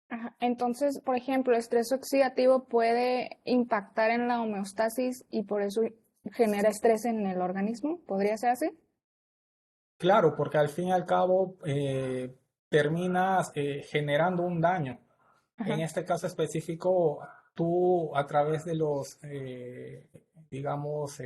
ajá. Entonces, por ejemplo, el estrés oxidativo puede impactar en la homeostasis y por eso genera estrés en el organismo. ¿Podría ser así? Claro, porque al fin y al cabo terminas generando un daño. En Ajá. este caso específico, tú a través de digamos,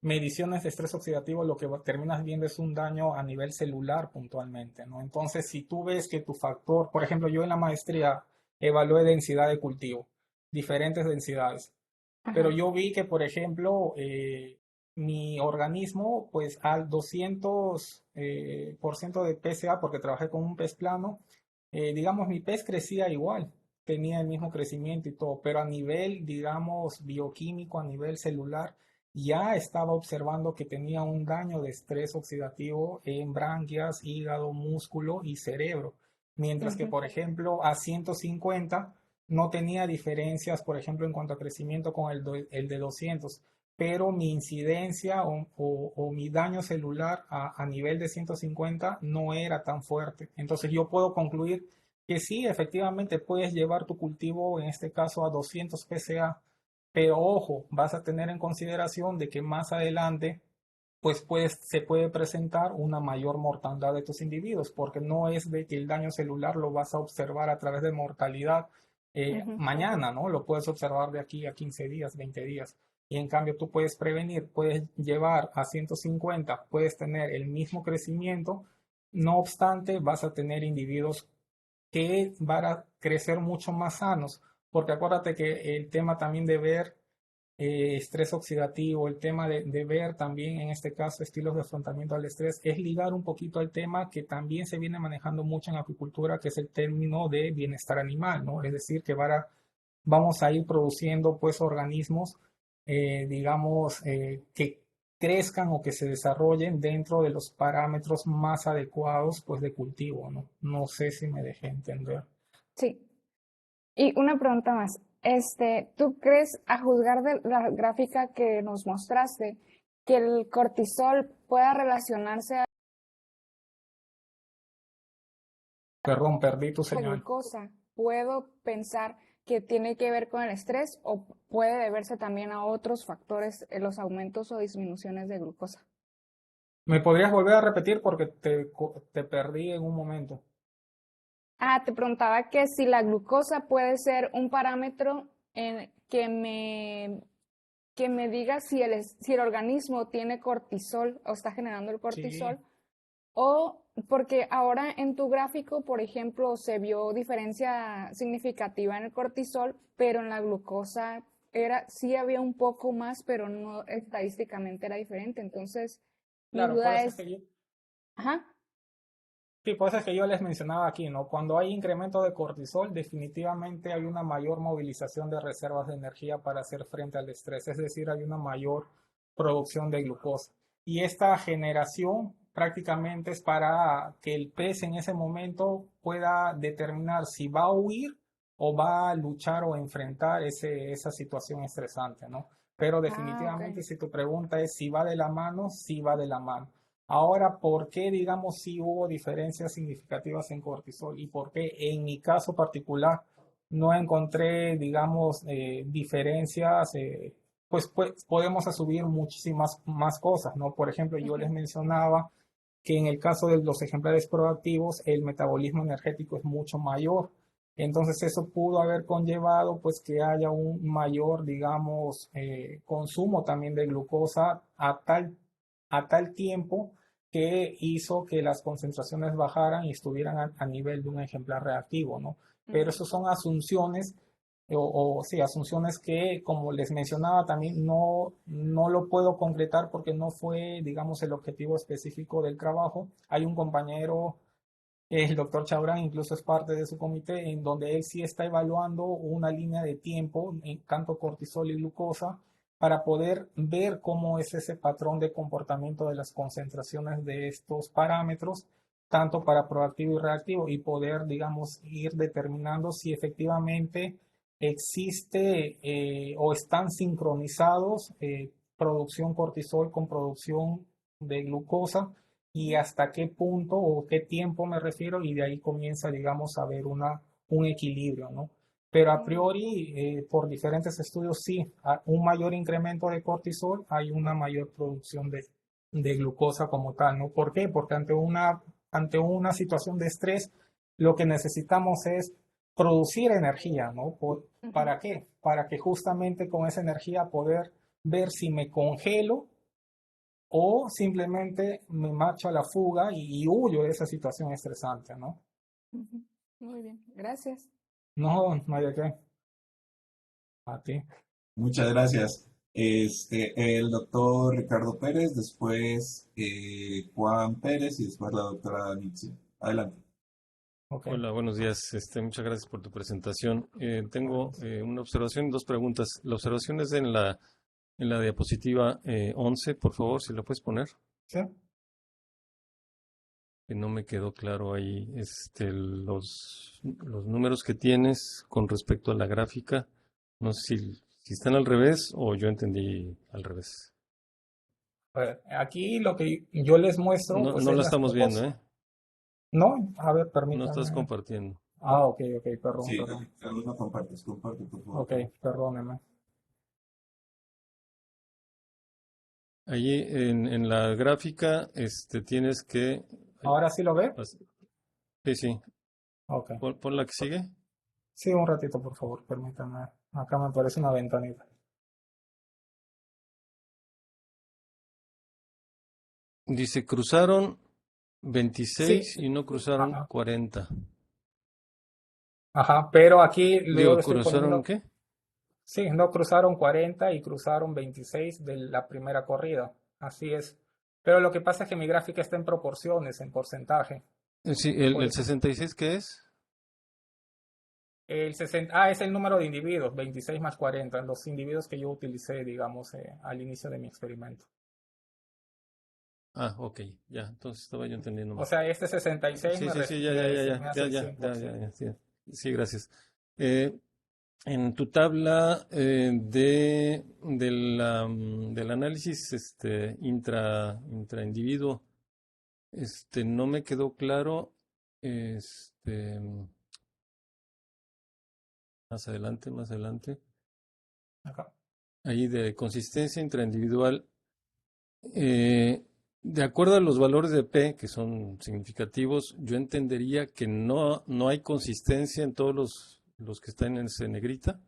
mediciones de estrés oxidativo, lo que terminas viendo es un daño a nivel celular puntualmente, ¿no? Entonces, si tú ves que tu factor, por ejemplo, yo en la maestría evalué densidad de cultivo, diferentes densidades, pero Ajá. yo vi que, por ejemplo, mi organismo, pues al 200 por ciento de PSA, porque trabajé con un pez plano, digamos, mi pez crecía igual, tenía el mismo crecimiento y todo, pero a nivel, digamos, bioquímico, a nivel celular, ya estaba observando que tenía un daño de estrés oxidativo en branquias, hígado, músculo y cerebro. Mientras que, Ujú, por ejemplo, a 150 no tenía diferencias, por ejemplo, en cuanto a crecimiento con el de 200, pero mi incidencia o mi daño celular a nivel de 150 no era tan fuerte. Entonces yo puedo concluir que sí, efectivamente puedes llevar tu cultivo, en este caso a 200 PSA, pero ojo, vas a tener en consideración de que más adelante pues se puede presentar una mayor mortandad de tus individuos, porque no es de que el daño celular lo vas a observar a través de mortalidad ujú, mañana, ¿no? Lo puedes observar de aquí a 15 días, 20 días. Y en cambio tú puedes prevenir, puedes llevar a 150, puedes tener el mismo crecimiento, no obstante vas a tener individuos que van a crecer mucho más sanos, porque acuérdate que el tema también de ver estrés oxidativo, el tema de ver también en este caso estilos de afrontamiento al estrés, es ligar un poquito al tema que también se viene manejando mucho en acuicultura, que es el término de bienestar animal, ¿no? Es decir, que vamos a ir produciendo pues organismos, digamos, que crezcan o que se desarrollen dentro de los parámetros más adecuados pues de cultivo, ¿no? No sé si me dejé entender. sí. Y una pregunta más. ¿Tú crees, a juzgar de la gráfica que nos mostraste, que el cortisol pueda relacionarse Perdón, perdí tu La señal. glucosa, ¿puedo pensar que tiene que ver con el estrés o puede deberse también a otros factores, los aumentos o disminuciones de glucosa? ¿Me podrías volver a repetir porque te perdí en un momento? Ah, te preguntaba que si la glucosa puede ser un parámetro que me diga si el organismo tiene cortisol o está generando el Sí, cortisol, o porque ahora en tu gráfico, por ejemplo, se vio diferencia significativa en el cortisol, pero en la glucosa sí había un poco más, pero no estadísticamente era diferente. Entonces, mi claro, por duda eso es es, que yo, ajá, sí, por eso es que yo les mencionaba aquí, ¿no? Cuando hay incremento de cortisol, definitivamente hay una mayor movilización de reservas de energía para hacer frente al estrés, es decir, hay una mayor producción de glucosa. Y esta generación prácticamente es para que el pez en ese momento pueda determinar si va a huir o va a luchar o enfrentar esa situación estresante, ¿no? Pero ok. definitivamente si tu pregunta es si va de la mano, sí va de la mano. Ahora, ¿por qué, digamos, sí hubo diferencias significativas en cortisol y por qué en mi caso particular no encontré, digamos, diferencias? Pues podemos asumir muchísimas más cosas, ¿no? Por ejemplo, yo les Ujú. mencionaba que en el caso de los ejemplares proactivos, el metabolismo energético es mucho mayor. Entonces, eso pudo haber conllevado, pues, que haya un mayor, digamos, consumo también de glucosa a tal tiempo que hizo que las concentraciones bajaran y estuvieran a nivel de un ejemplar reactivo, ¿no? Pero Mm, eso son asunciones, sí, asunciones que, como les mencionaba, también no lo puedo concretar porque no fue, digamos, el objetivo específico del trabajo. Hay un compañero, el doctor Chaurán, incluso es parte de su comité, en donde él sí está evaluando una línea de tiempo en tanto cortisol y glucosa para poder ver cómo es ese patrón de comportamiento de las concentraciones de estos parámetros, tanto para proactivo y reactivo, y poder, digamos, ir determinando si efectivamente existe o están sincronizados producción cortisol con producción de glucosa y ujú, hasta qué punto o qué tiempo me refiero, y de ahí comienza, digamos, a haber un equilibrio, ¿no? Pero a mm, priori, por diferentes estudios, sí, un mayor incremento de cortisol, hay una mayor producción de glucosa como tal, ¿no? ¿Por qué? Porque ante una situación de estrés, lo que necesitamos es producir energía, ¿no? ujú. ¿Para qué? Para que justamente con esa energía poder ver si me congelo o simplemente me marcho a la fuga y huyo de esa situación estresante, ¿no? Ujú. Muy bien, gracias. No, no hay de qué. A ti. Muchas gracias. El doctor Ricardo Pérez, después Juan Pérez y después la doctora Nixie. Adelante. Ok, Hola, buenos días. Muchas gracias por tu presentación. Tengo una observación y dos preguntas. La observación es en la diapositiva 11, por favor, si la puedes poner. sí. Que no me quedó claro ahí los números que tienes con respecto a la gráfica. No sé si están al revés o yo entendí al revés. A ver, aquí lo que yo les muestro, No, pues no es la las estamos viendo, proporciones. ¿eh? No, a ver, No estás permítame. compartiendo. Ah, ok, ok, perdón, Sí, perdón. Carlos, no compartes, comparte, por favor. Ok, perdóneme. Allí en la gráfica tienes que... ¿Ahora sí lo ve? Sí, sí. Ok. Pon la que sigue. Sí, un ratito, por favor, permítame. Acá me aparece una ventanita. Dice, cruzaron Sí, 26 y no cruzaron ajá, 40. ajá, pero aquí yo Digo, le estoy ¿cruzaron poniendo. qué? Sí, no cruzaron 40 y cruzaron 26 de la primera corrida. Así es. Pero lo que pasa es que mi gráfica está en proporciones, en porcentaje. Sí, el, Por el eso. 66, ¿qué es? El 60, es el número de individuos, 26 más 40, los individuos que yo utilicé, digamos, al inicio de mi experimento. Ah, ok, ya, entonces estaba yo entendiendo O mal. sea, este 66 Sí, sí, sí, ya, me ya, ya, ya, designa ya, el ya, ya, ya, 100%. ya, sí, sí, gracias. Eh, en tu tabla del análisis intraindividuo, no me quedó claro Este, más adelante. Acá. Ahí de consistencia intraindividual. De acuerdo a los valores de P, que son significativos, yo entendería que no hay consistencia en todos los que están en ese negrita.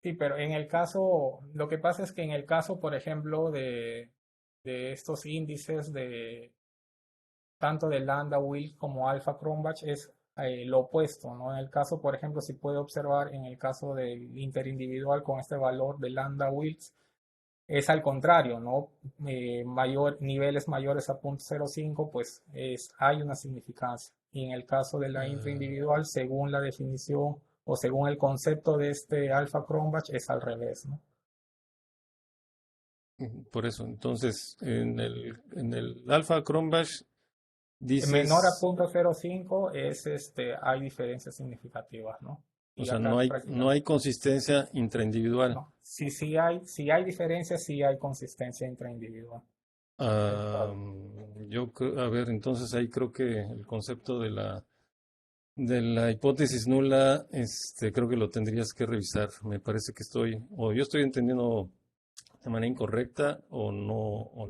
Sí, pero en el caso, lo que pasa es que en el caso, por ejemplo, de estos índices de tanto de lambda Wilks como alfa Cronbach es lo opuesto, ¿no? En el caso, por ejemplo, si puede observar en el caso del interindividual con este valor de lambda Wilks, es al contrario, ¿no? Niveles mayores a 0.05, pues hay una significancia. Y en el caso de la intraindividual, según la definición o según el concepto de este alfa Cronbach, es al revés, ¿no? Por eso, entonces, en el alfa Cronbach Menor a dices, 0.05 hay diferencias significativas, ¿no? o Y sea, acá no hay prácticamente consistencia intraindividual. no. Si hay diferencias, sí hay consistencia intraindividual. Ah, a ver, entonces ahí creo que el concepto de la hipótesis nula, creo que lo tendrías que revisar. Me parece que o yo estoy entendiendo de manera incorrecta o no, o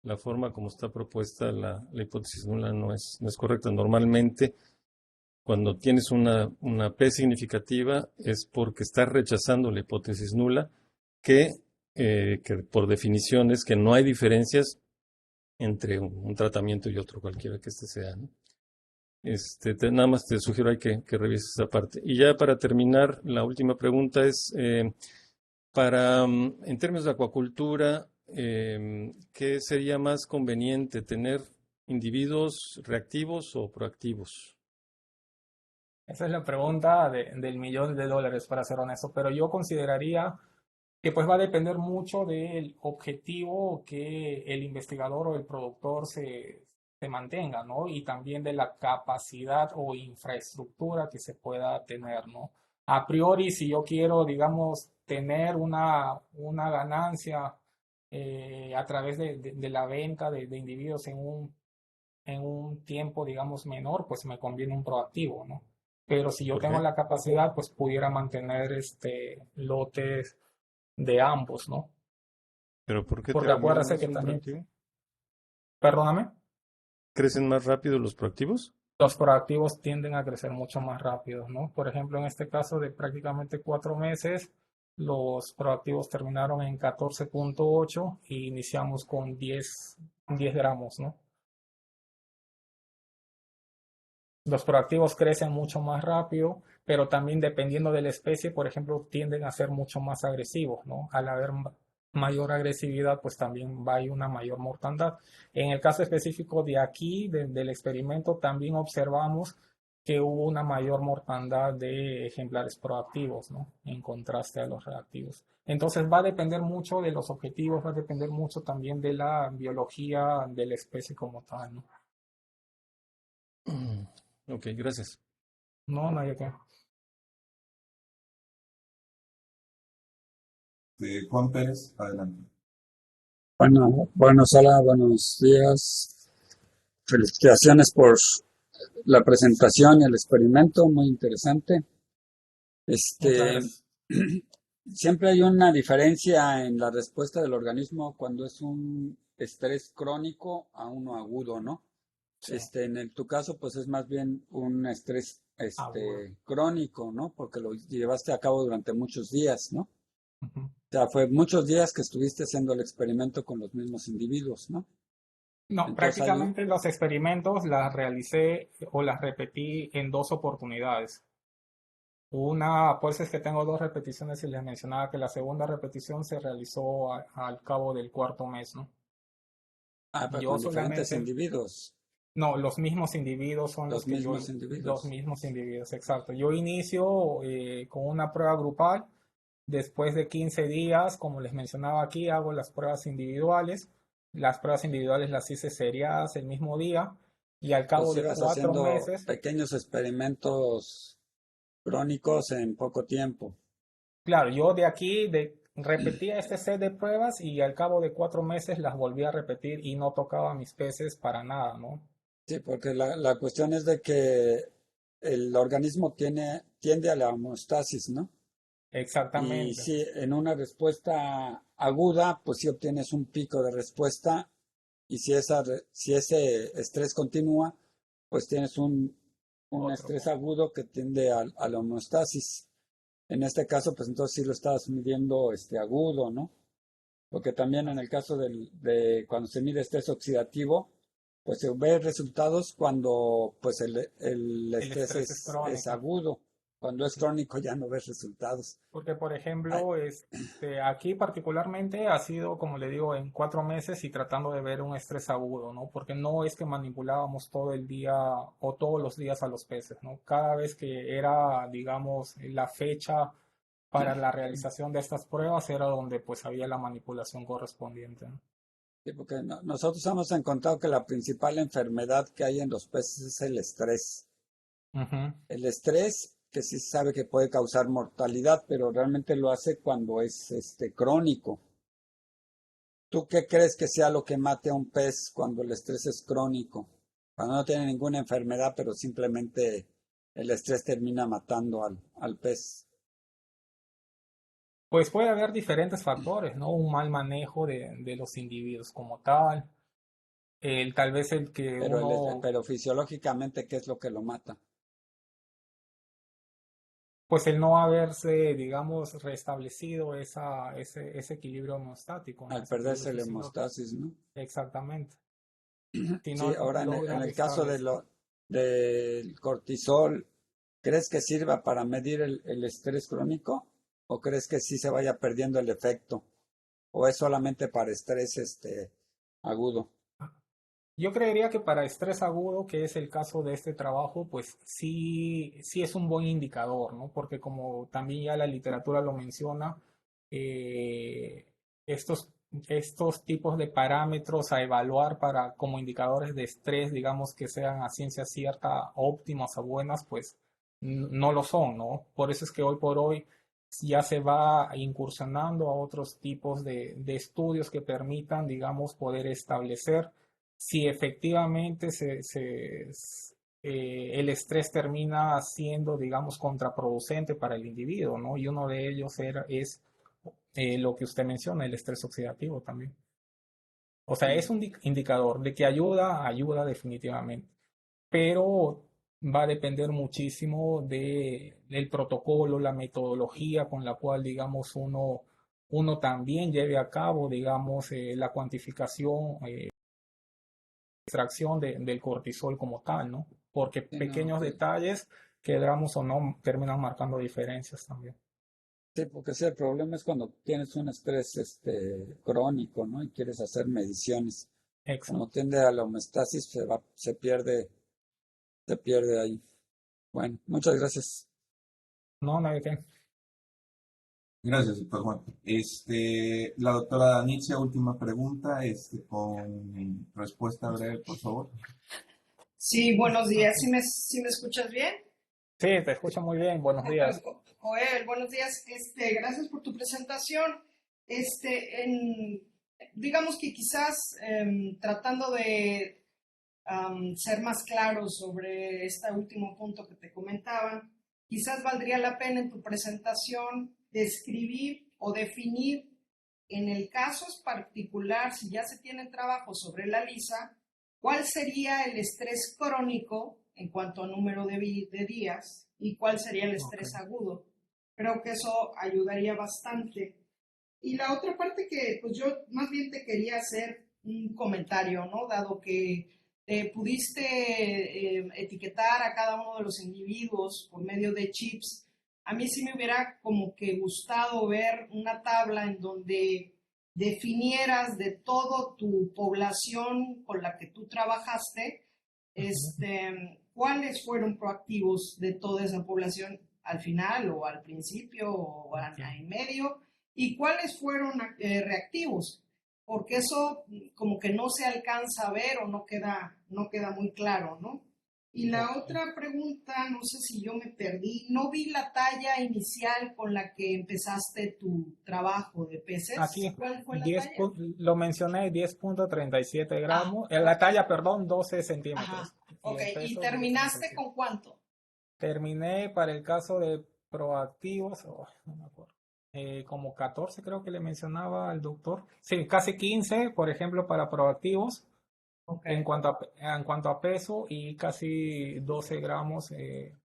la forma como está propuesta la hipótesis nula no es correcta. Normalmente, cuando tienes una P significativa, es porque estás rechazando la hipótesis nula, que por definición es que no hay diferencias entre un tratamiento y otro, cualquiera que sea, ¿no? Nada más te sugiero ahí que revises esa parte. Y ya para terminar, la última pregunta es, en términos de acuacultura, ¿qué sería más conveniente, tener individuos reactivos o proactivos? Esa es la pregunta del millón de dólares, para ser honesto, pero yo consideraría que pues va a depender mucho del objetivo que el investigador o el productor se mantenga, ¿no? Y también de la capacidad o infraestructura que se pueda tener, ¿no? A priori, si yo quiero, digamos, tener una ganancia a través de la venta de individuos en un tiempo, digamos, menor, pues me conviene un proactivo, ¿no? Pero si yo ¿Por tengo qué? la capacidad, pues pudiera mantener lotes de ambos, ¿no? ¿Pero por qué te Porque conviene acuérdate más que un también, proactivo? perdóname, ¿Crecen más rápido los proactivos? los proactivos tienden a crecer mucho más rápido, ¿no? Por ejemplo, en este caso de prácticamente 4 meses, los proactivos terminaron en 14.8 y iniciamos con 10 gramos, ¿no? Los proactivos crecen mucho más rápido, pero también dependiendo de la especie, por ejemplo, tienden a ser mucho más agresivos, ¿no? Al haber mayor agresividad, pues también va a haber una mayor mortandad. En el caso específico de aquí, del experimento, también observamos que hubo una mayor mortandad de ejemplares proactivos, ¿no? En contraste a los reactivos. Entonces va a depender mucho de los objetivos, va a depender mucho también de la biología de la especie como tal, ¿no? Ok, gracias. No, no hay que. Juan Pérez, adelante. Bueno, hola, buenos días. Felicitaciones por la presentación y el experimento, muy interesante. Muchas gracias. Siempre hay una diferencia en la respuesta del organismo cuando es un estrés crónico a uno agudo, ¿no? Sí, Tu caso, pues es más bien un estrés, agudo. crónico, ¿no? Porque lo llevaste a cabo durante muchos días, ¿no? Ujú. O sea, fue muchos días que estuviste haciendo el experimento con los mismos individuos, ¿no? No, Entonces hay, prácticamente los experimentos las realicé o las repetí en 2 oportunidades. Una, pues es que tengo 2 repeticiones y les mencionaba que la segunda repetición se realizó al cabo del cuarto mes, ¿no? pero Yo con diferentes solamente, individuos, no, los mismos individuos son los mismos los individuos. mismos individuos, exacto. Yo inicio con una prueba grupal, después de 15 días, como les mencionaba aquí, hago las pruebas individuales. Las pruebas individuales las hice seriadas el mismo día y al cabo Entonces de ibas cuatro haciendo meses, pequeños experimentos crónicos en poco tiempo. claro, yo de aquí repetía este set de pruebas y al cabo de 4 meses las volví a repetir y no tocaba mis peces para nada, ¿no? Sí, porque la cuestión es de que el organismo tiende a la homeostasis, ¿no? Y Exactamente. si en una respuesta aguda, pues sí obtienes un pico de respuesta, y si ese estrés continúa, pues tienes un Otro estrés punto. agudo que tiende a la homeostasis. En este caso, pues entonces sí lo estás midiendo agudo, ¿no? Porque también en el caso de cuando se mide estrés oxidativo, pues se ve resultados cuando pues el El estrés estrés es es crónico. agudo. Cuando es Sí. crónico ya no ves resultados. Porque, por Ah, ejemplo, aquí particularmente ha sido, como le digo, en 4 meses y tratando de ver un estrés agudo, ¿no? Porque no es que manipulábamos todo el día o todos los días a los peces, ¿no? Cada vez que era, digamos, la fecha para la realización de estas pruebas era donde pues había la manipulación correspondiente, ¿no? sí, porque nosotros hemos encontrado que la principal enfermedad que hay en los peces es el estrés. Ujú. El estrés, que sí se sabe que puede causar mortalidad, pero realmente lo hace cuando es crónico. ¿Tú qué crees que sea lo que mate a un pez cuando el estrés es crónico? Cuando no tiene ninguna enfermedad, pero simplemente el estrés termina matando al pez. Pues puede haber diferentes factores, ¿no? Un mal manejo de los individuos como tal, tal vez el que Pero, uno pero fisiológicamente, ¿qué es lo que lo mata? pues el no haberse, digamos, restablecido ese equilibrio homeostático, ¿no? Al Ese equilibrio perderse la fisiológico. hemostasis, ¿no? Exactamente. Si no Sí, ahora logra en el caso restablecer. del cortisol, ¿crees que sirva para medir el estrés crónico? ¿O crees que sí se vaya perdiendo el efecto? ¿O es solamente para estrés agudo? Yo creería que para estrés agudo, que es el caso de este trabajo, pues sí, sí es un buen indicador, ¿no? Porque como también ya la literatura lo menciona, eh, estos, estos tipos de parámetros a evaluar para, como indicadores de estrés, digamos que sean a ciencia cierta óptimas o buenas, pues no lo son, ¿no? Por eso es que hoy por hoy ya se va incursionando a otros tipos de estudios que permitan, digamos, poder establecer si efectivamente el estrés termina siendo, digamos, contraproducente para el individuo, ¿no? Y uno de ellos es lo que usted menciona, el estrés oxidativo también. O sea, es un indicador de que ayuda, ayuda definitivamente, pero va a depender muchísimo del protocolo, la metodología con la cual, digamos, uno también lleve a cabo, digamos, la cuantificación extracción del cortisol como tal, ¿no? Porque Sí, no, pequeños detalles, queramos o no, terminan marcando diferencias también. sí, porque sí, el problema es cuando tienes un estrés crónico, ¿no? Y quieres hacer mediciones. Como Exacto. tiende a la homeostasis, se pierde ahí. Bueno, muchas gracias. No, no hay que. Gracias, doctor Juan. La doctora Danitza, última pregunta, con respuesta breve, por favor. Sí, buenos días. ¿Sí me escuchas bien? Sí, te escucho muy bien. Buenos días. Joel, buenos días. Gracias por tu presentación. Digamos que quizás tratando de ser más claro sobre este último punto que te comentaba, quizás valdría la pena en tu presentación describir o definir en el caso particular, si ya se tiene trabajo sobre la lisa, cuál sería el estrés crónico en cuanto a número de días y cuál sería el Ok. estrés agudo. Creo que eso ayudaría bastante. Y la otra parte que pues yo más bien te quería hacer un comentario, ¿no? Dado que pudiste etiquetar a cada uno de los individuos por medio de chips, a mí sí me hubiera como que gustado ver una tabla en donde definieras de todo tu población con la que tú trabajaste, Ujú. cuáles fueron proactivos de toda esa población al final o al principio o Ok. en medio y cuáles fueron reactivos, porque eso como que no se alcanza a ver o no queda muy claro, ¿no? Y la otra pregunta, no sé si yo me perdí, no vi la talla inicial con la que empezaste tu trabajo de peces. Aquí ¿Cuál fue la 10 talla? lo mencioné, 10,37 Ah, gramos. La ok. talla, perdón, 12 Ajá. centímetros. Y Ok, el ¿y peso terminaste 10,37. con cuánto? Terminé para el caso de proactivos, no me acuerdo, como 14 creo que le mencionaba al doctor. Sí, casi 15, por ejemplo, para proactivos Ok. en cuanto a peso y casi 12 gramos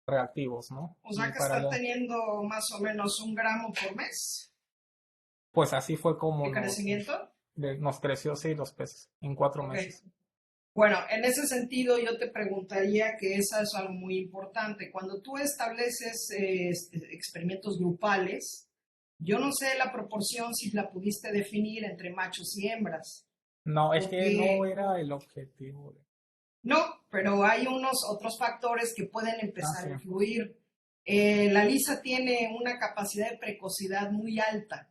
reactivos, ¿no? O sea Y que para está teniendo más o menos 1 gramo por mes pues así fue como de crecimiento. nos creció, sí, los peces en 4 meses. Ok. Bueno, en ese sentido yo te preguntaría que eso es algo muy importante. Cuando tú estableces experimentos grupales, yo no sé la proporción si la pudiste definir entre machos y hembras, No, es que no porque era el objetivo. no, pero hay unos otros factores que pueden Ah, empezar sí, a influir. La lisa tiene una capacidad de precocidad muy alta.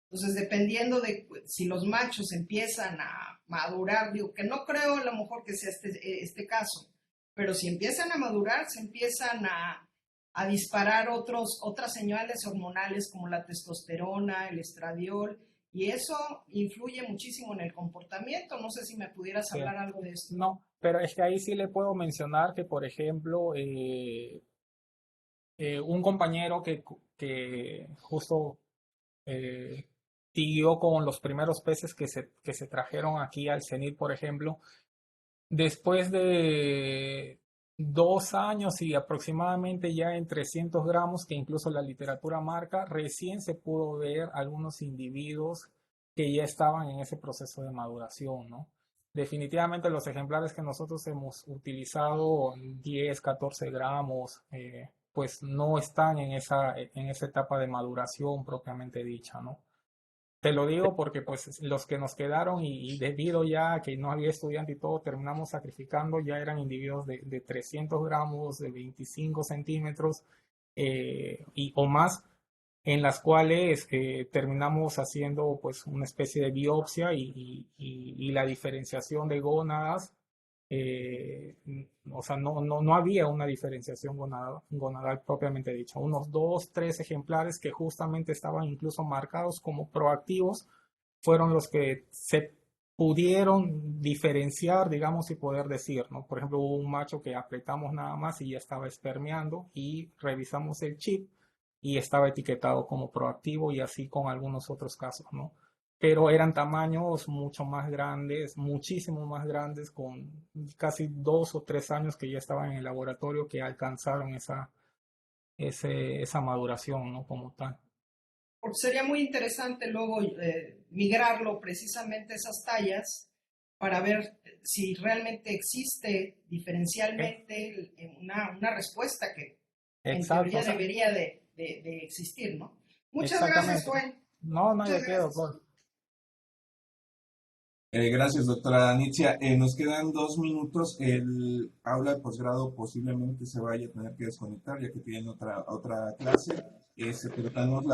Entonces, dependiendo de si los machos empiezan a madurar, digo que no creo a lo mejor que sea este caso, pero si empiezan a madurar, se empiezan a disparar otras señales hormonales como la testosterona, el estradiol, y eso influye muchísimo en el comportamiento. No sé si me pudieras sí. hablar algo de esto. No, pero es que ahí sí le puedo mencionar que, por ejemplo, un compañero que justo eh, siguió con los primeros peces que se trajeron aquí al CENIT, por ejemplo, después de 2 años y aproximadamente ya en 300 gramos, que incluso la literatura marca, recién se pudo ver algunos individuos que ya estaban en ese proceso de maduración, ¿no? Definitivamente los ejemplares que nosotros hemos utilizado, 10, 14 gramos, pues no están en esa etapa de maduración propiamente dicha, ¿no? Te lo digo porque pues los que nos quedaron y debido ya a que no había estudiante y todo, terminamos sacrificando, ya eran individuos de 300 gramos, de 25 centímetros o más, en las cuales terminamos haciendo pues una especie de biopsia y la diferenciación de gónadas, eh, o sea, no había una diferenciación gonadal propiamente dicha. Unos 2, 3 ejemplares que justamente estaban incluso marcados como proactivos fueron los que se pudieron diferenciar, digamos, y poder decir, ¿no? Por ejemplo, hubo un macho que apretamos nada más y ya estaba espermeando y revisamos el chip y estaba etiquetado como proactivo y así con algunos otros casos, ¿no? Pero eran tamaños mucho más grandes, muchísimo más grandes, con casi 2 o 3 años que ya estaban en el laboratorio que alcanzaron esa maduración, ¿no? Como tal. Porque sería muy interesante luego migrarlo precisamente a esas tallas para ver si realmente existe diferencialmente una respuesta que en Exacto, o teoría sea, debería de existir, ¿no? Muchas gracias, exactamente. Joel. No hay Muchas de qué, gracias. doctor. Gracias, doctora Anitzia. Nos quedan 2 minutos. El aula de posgrado posiblemente se vaya a tener que desconectar ya que tienen otra clase. Pero tenemos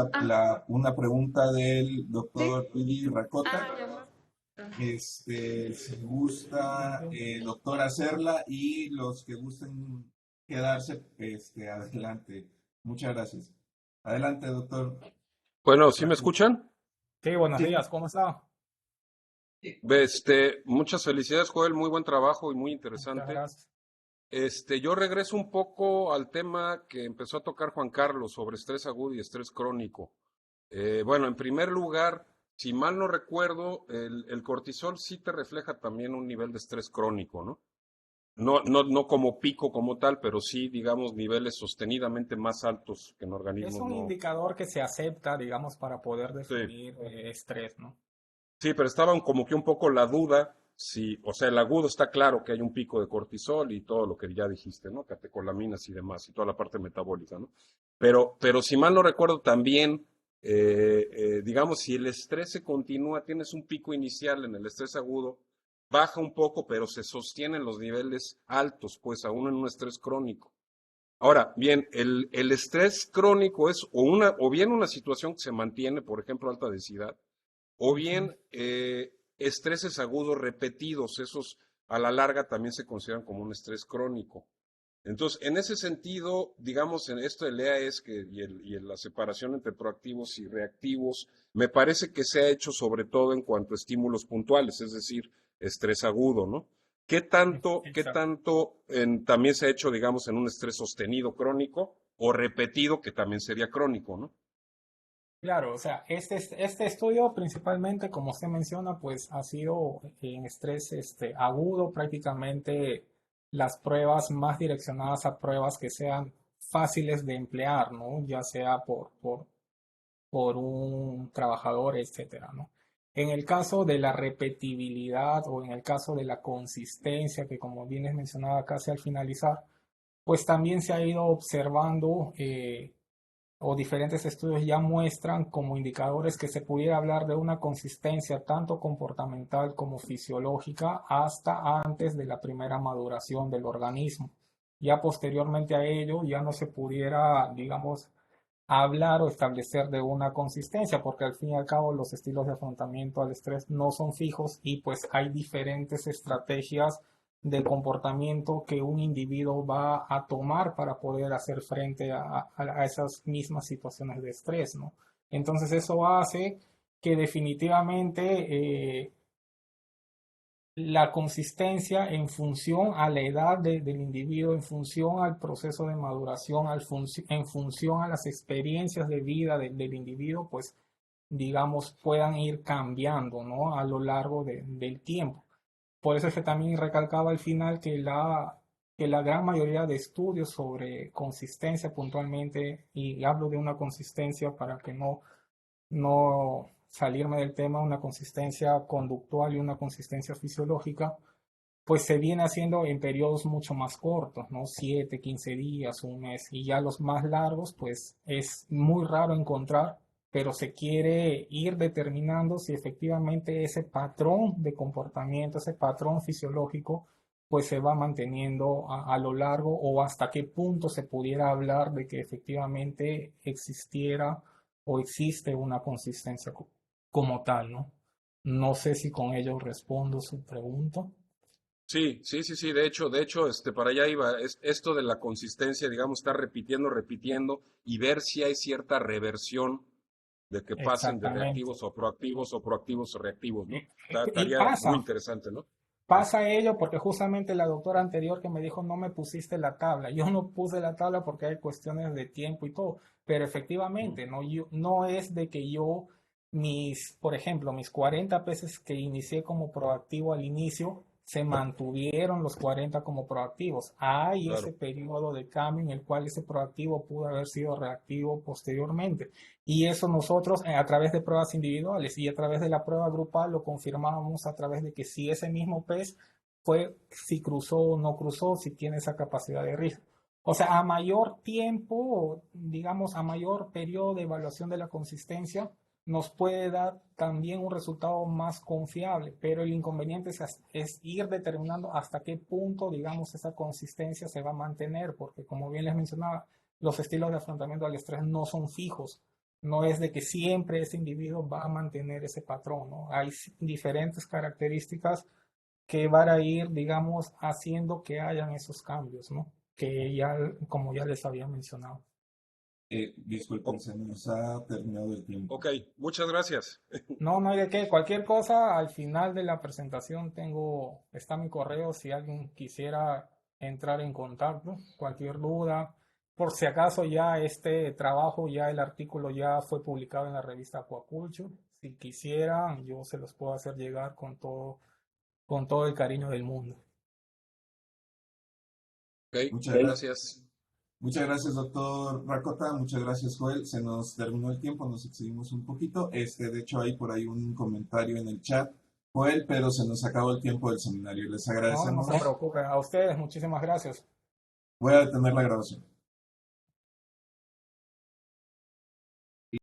una pregunta del doctor Pili Racota. Si gusta, doctor, hacerla y los que gusten quedarse, adelante. Muchas gracias. Adelante, doctor. Bueno, ¿sí me escuchan? Sí, buenos Sí. días, ¿cómo está? Muchas felicidades, Joel, muy buen trabajo y muy Muchas interesante. gracias. Yo regreso un poco al tema que empezó a tocar Juan Carlos sobre estrés agudo y estrés crónico. Bueno, en primer lugar, si mal no recuerdo, el cortisol sí te refleja también un nivel de estrés crónico, ¿no? No como pico como tal, pero sí, digamos, niveles sostenidamente más altos que en Es organismos un no. indicador que se acepta, digamos, para poder Sí. definir estrés, ¿no? Sí, pero estaba como que un poco la duda, si, o sea, el agudo está claro que hay un pico de cortisol y todo lo que ya dijiste, ¿no? Catecolaminas y demás, y toda la parte metabólica, ¿no? Pero si mal no recuerdo también, digamos, si el estrés se continúa, tienes un pico inicial en el estrés agudo, baja un poco, pero se sostienen los niveles altos, pues aún en un estrés crónico. Ahora, bien, el estrés crónico es o bien una situación que se mantiene, por ejemplo, alta densidad, o bien estreses agudos repetidos, esos a la larga también se consideran como un estrés crónico. Entonces, en ese sentido, digamos, en esto del EAS en la separación entre proactivos y reactivos, me parece que se ha hecho sobre todo en cuanto a estímulos puntuales, es decir, estrés agudo, ¿no? Qué Exacto. tanto también se ha hecho, digamos, en un estrés sostenido crónico o repetido, que también sería crónico, ¿no? Claro, o sea, este estudio principalmente, como se menciona, pues ha sido en estrés agudo, prácticamente las pruebas más direccionadas a pruebas que sean fáciles de emplear, ¿no? Ya sea por un trabajador, etcétera, ¿no? En el caso de la repetibilidad o en el caso de la consistencia, que como bien es mencionado casi al finalizar, pues también se ha ido observando o diferentes estudios ya muestran como indicadores que se pudiera hablar de una consistencia tanto comportamental como fisiológica hasta antes de la primera maduración del organismo. Ya posteriormente a ello ya no se pudiera, digamos, hablar o establecer de una consistencia, porque al fin y al cabo los estilos de afrontamiento al estrés no son fijos y pues hay diferentes estrategias de comportamiento que un individuo va a tomar para poder hacer frente a esas mismas situaciones de estrés, ¿no? Entonces eso hace que definitivamente la consistencia en función a la edad del individuo, en función al proceso de maduración, en función a las experiencias de vida del individuo, pues digamos, puedan ir cambiando, ¿no? A lo largo del tiempo. Por eso es que también recalcaba al final que la gran mayoría de estudios sobre consistencia puntualmente, y hablo de una consistencia para que no salirme del tema, una consistencia conductual y una consistencia fisiológica, pues se viene haciendo en periodos mucho más cortos, ¿no? 7, 15 días, un mes, y ya los más largos, pues es muy raro encontrar, pero se quiere ir determinando si efectivamente ese patrón de comportamiento, ese patrón fisiológico, pues se va manteniendo a lo largo o hasta qué punto se pudiera hablar de que efectivamente existiera o existe una consistencia como tal, ¿no? No sé si con ello respondo su pregunta. Sí, sí, sí, sí, de hecho, para allá iba, esto de la consistencia, digamos, estar repitiendo y ver si hay cierta reversión de que pasen de Exactamente. reactivos o proactivos o reactivos, ¿no? Y Estaría muy pasa, interesante, ¿no? pasa ello porque justamente la doctora anterior que me dijo no me pusiste la tabla. Yo no puse la tabla porque hay cuestiones de tiempo y todo, pero Mm. efectivamente, no es de que yo por ejemplo, mis 40 veces que inicié como proactivo al inicio, se mantuvieron los 40 como proactivos. Hay ese Claro, periodo de cambio en el cual ese proactivo pudo haber sido reactivo posteriormente. Y eso nosotros a través de pruebas individuales y a través de la prueba grupal lo confirmamos a través de que si ese mismo pez si cruzó o no cruzó, si tiene esa capacidad de riesgo. O sea, a mayor tiempo, digamos, a mayor periodo de evaluación de la consistencia, nos puede dar también un resultado más confiable, pero el inconveniente es ir determinando hasta qué punto, digamos, esa consistencia se va a mantener, porque como bien les mencionaba, los estilos de afrontamiento al estrés no son fijos. No es de que siempre ese individuo va a mantener ese patrón, ¿no? Hay diferentes características que van a ir, digamos, haciendo que hayan esos cambios, ¿no? Que ya, como ya les había mencionado. Disculpen, O- se nos ha terminado el tiempo. ok, muchas gracias. No hay de qué. Cualquier cosa, al final de la presentación está mi correo si alguien quisiera entrar en contacto, cualquier duda. Por si acaso ya este trabajo, ya el artículo ya fue publicado en la revista Aquaculture. Si quisieran, yo se los puedo hacer llegar con todo el cariño del mundo. Ok, Muchas gracias. gracias. Muchas gracias, doctor Racota. Muchas gracias, Joel. Se nos terminó el tiempo, nos excedimos un poquito. De hecho, hay por ahí un comentario en el chat, Joel, pero se nos acabó el tiempo del seminario. Les No se agradecemos. preocupen. A ustedes, muchísimas gracias. Voy a detener la grabación.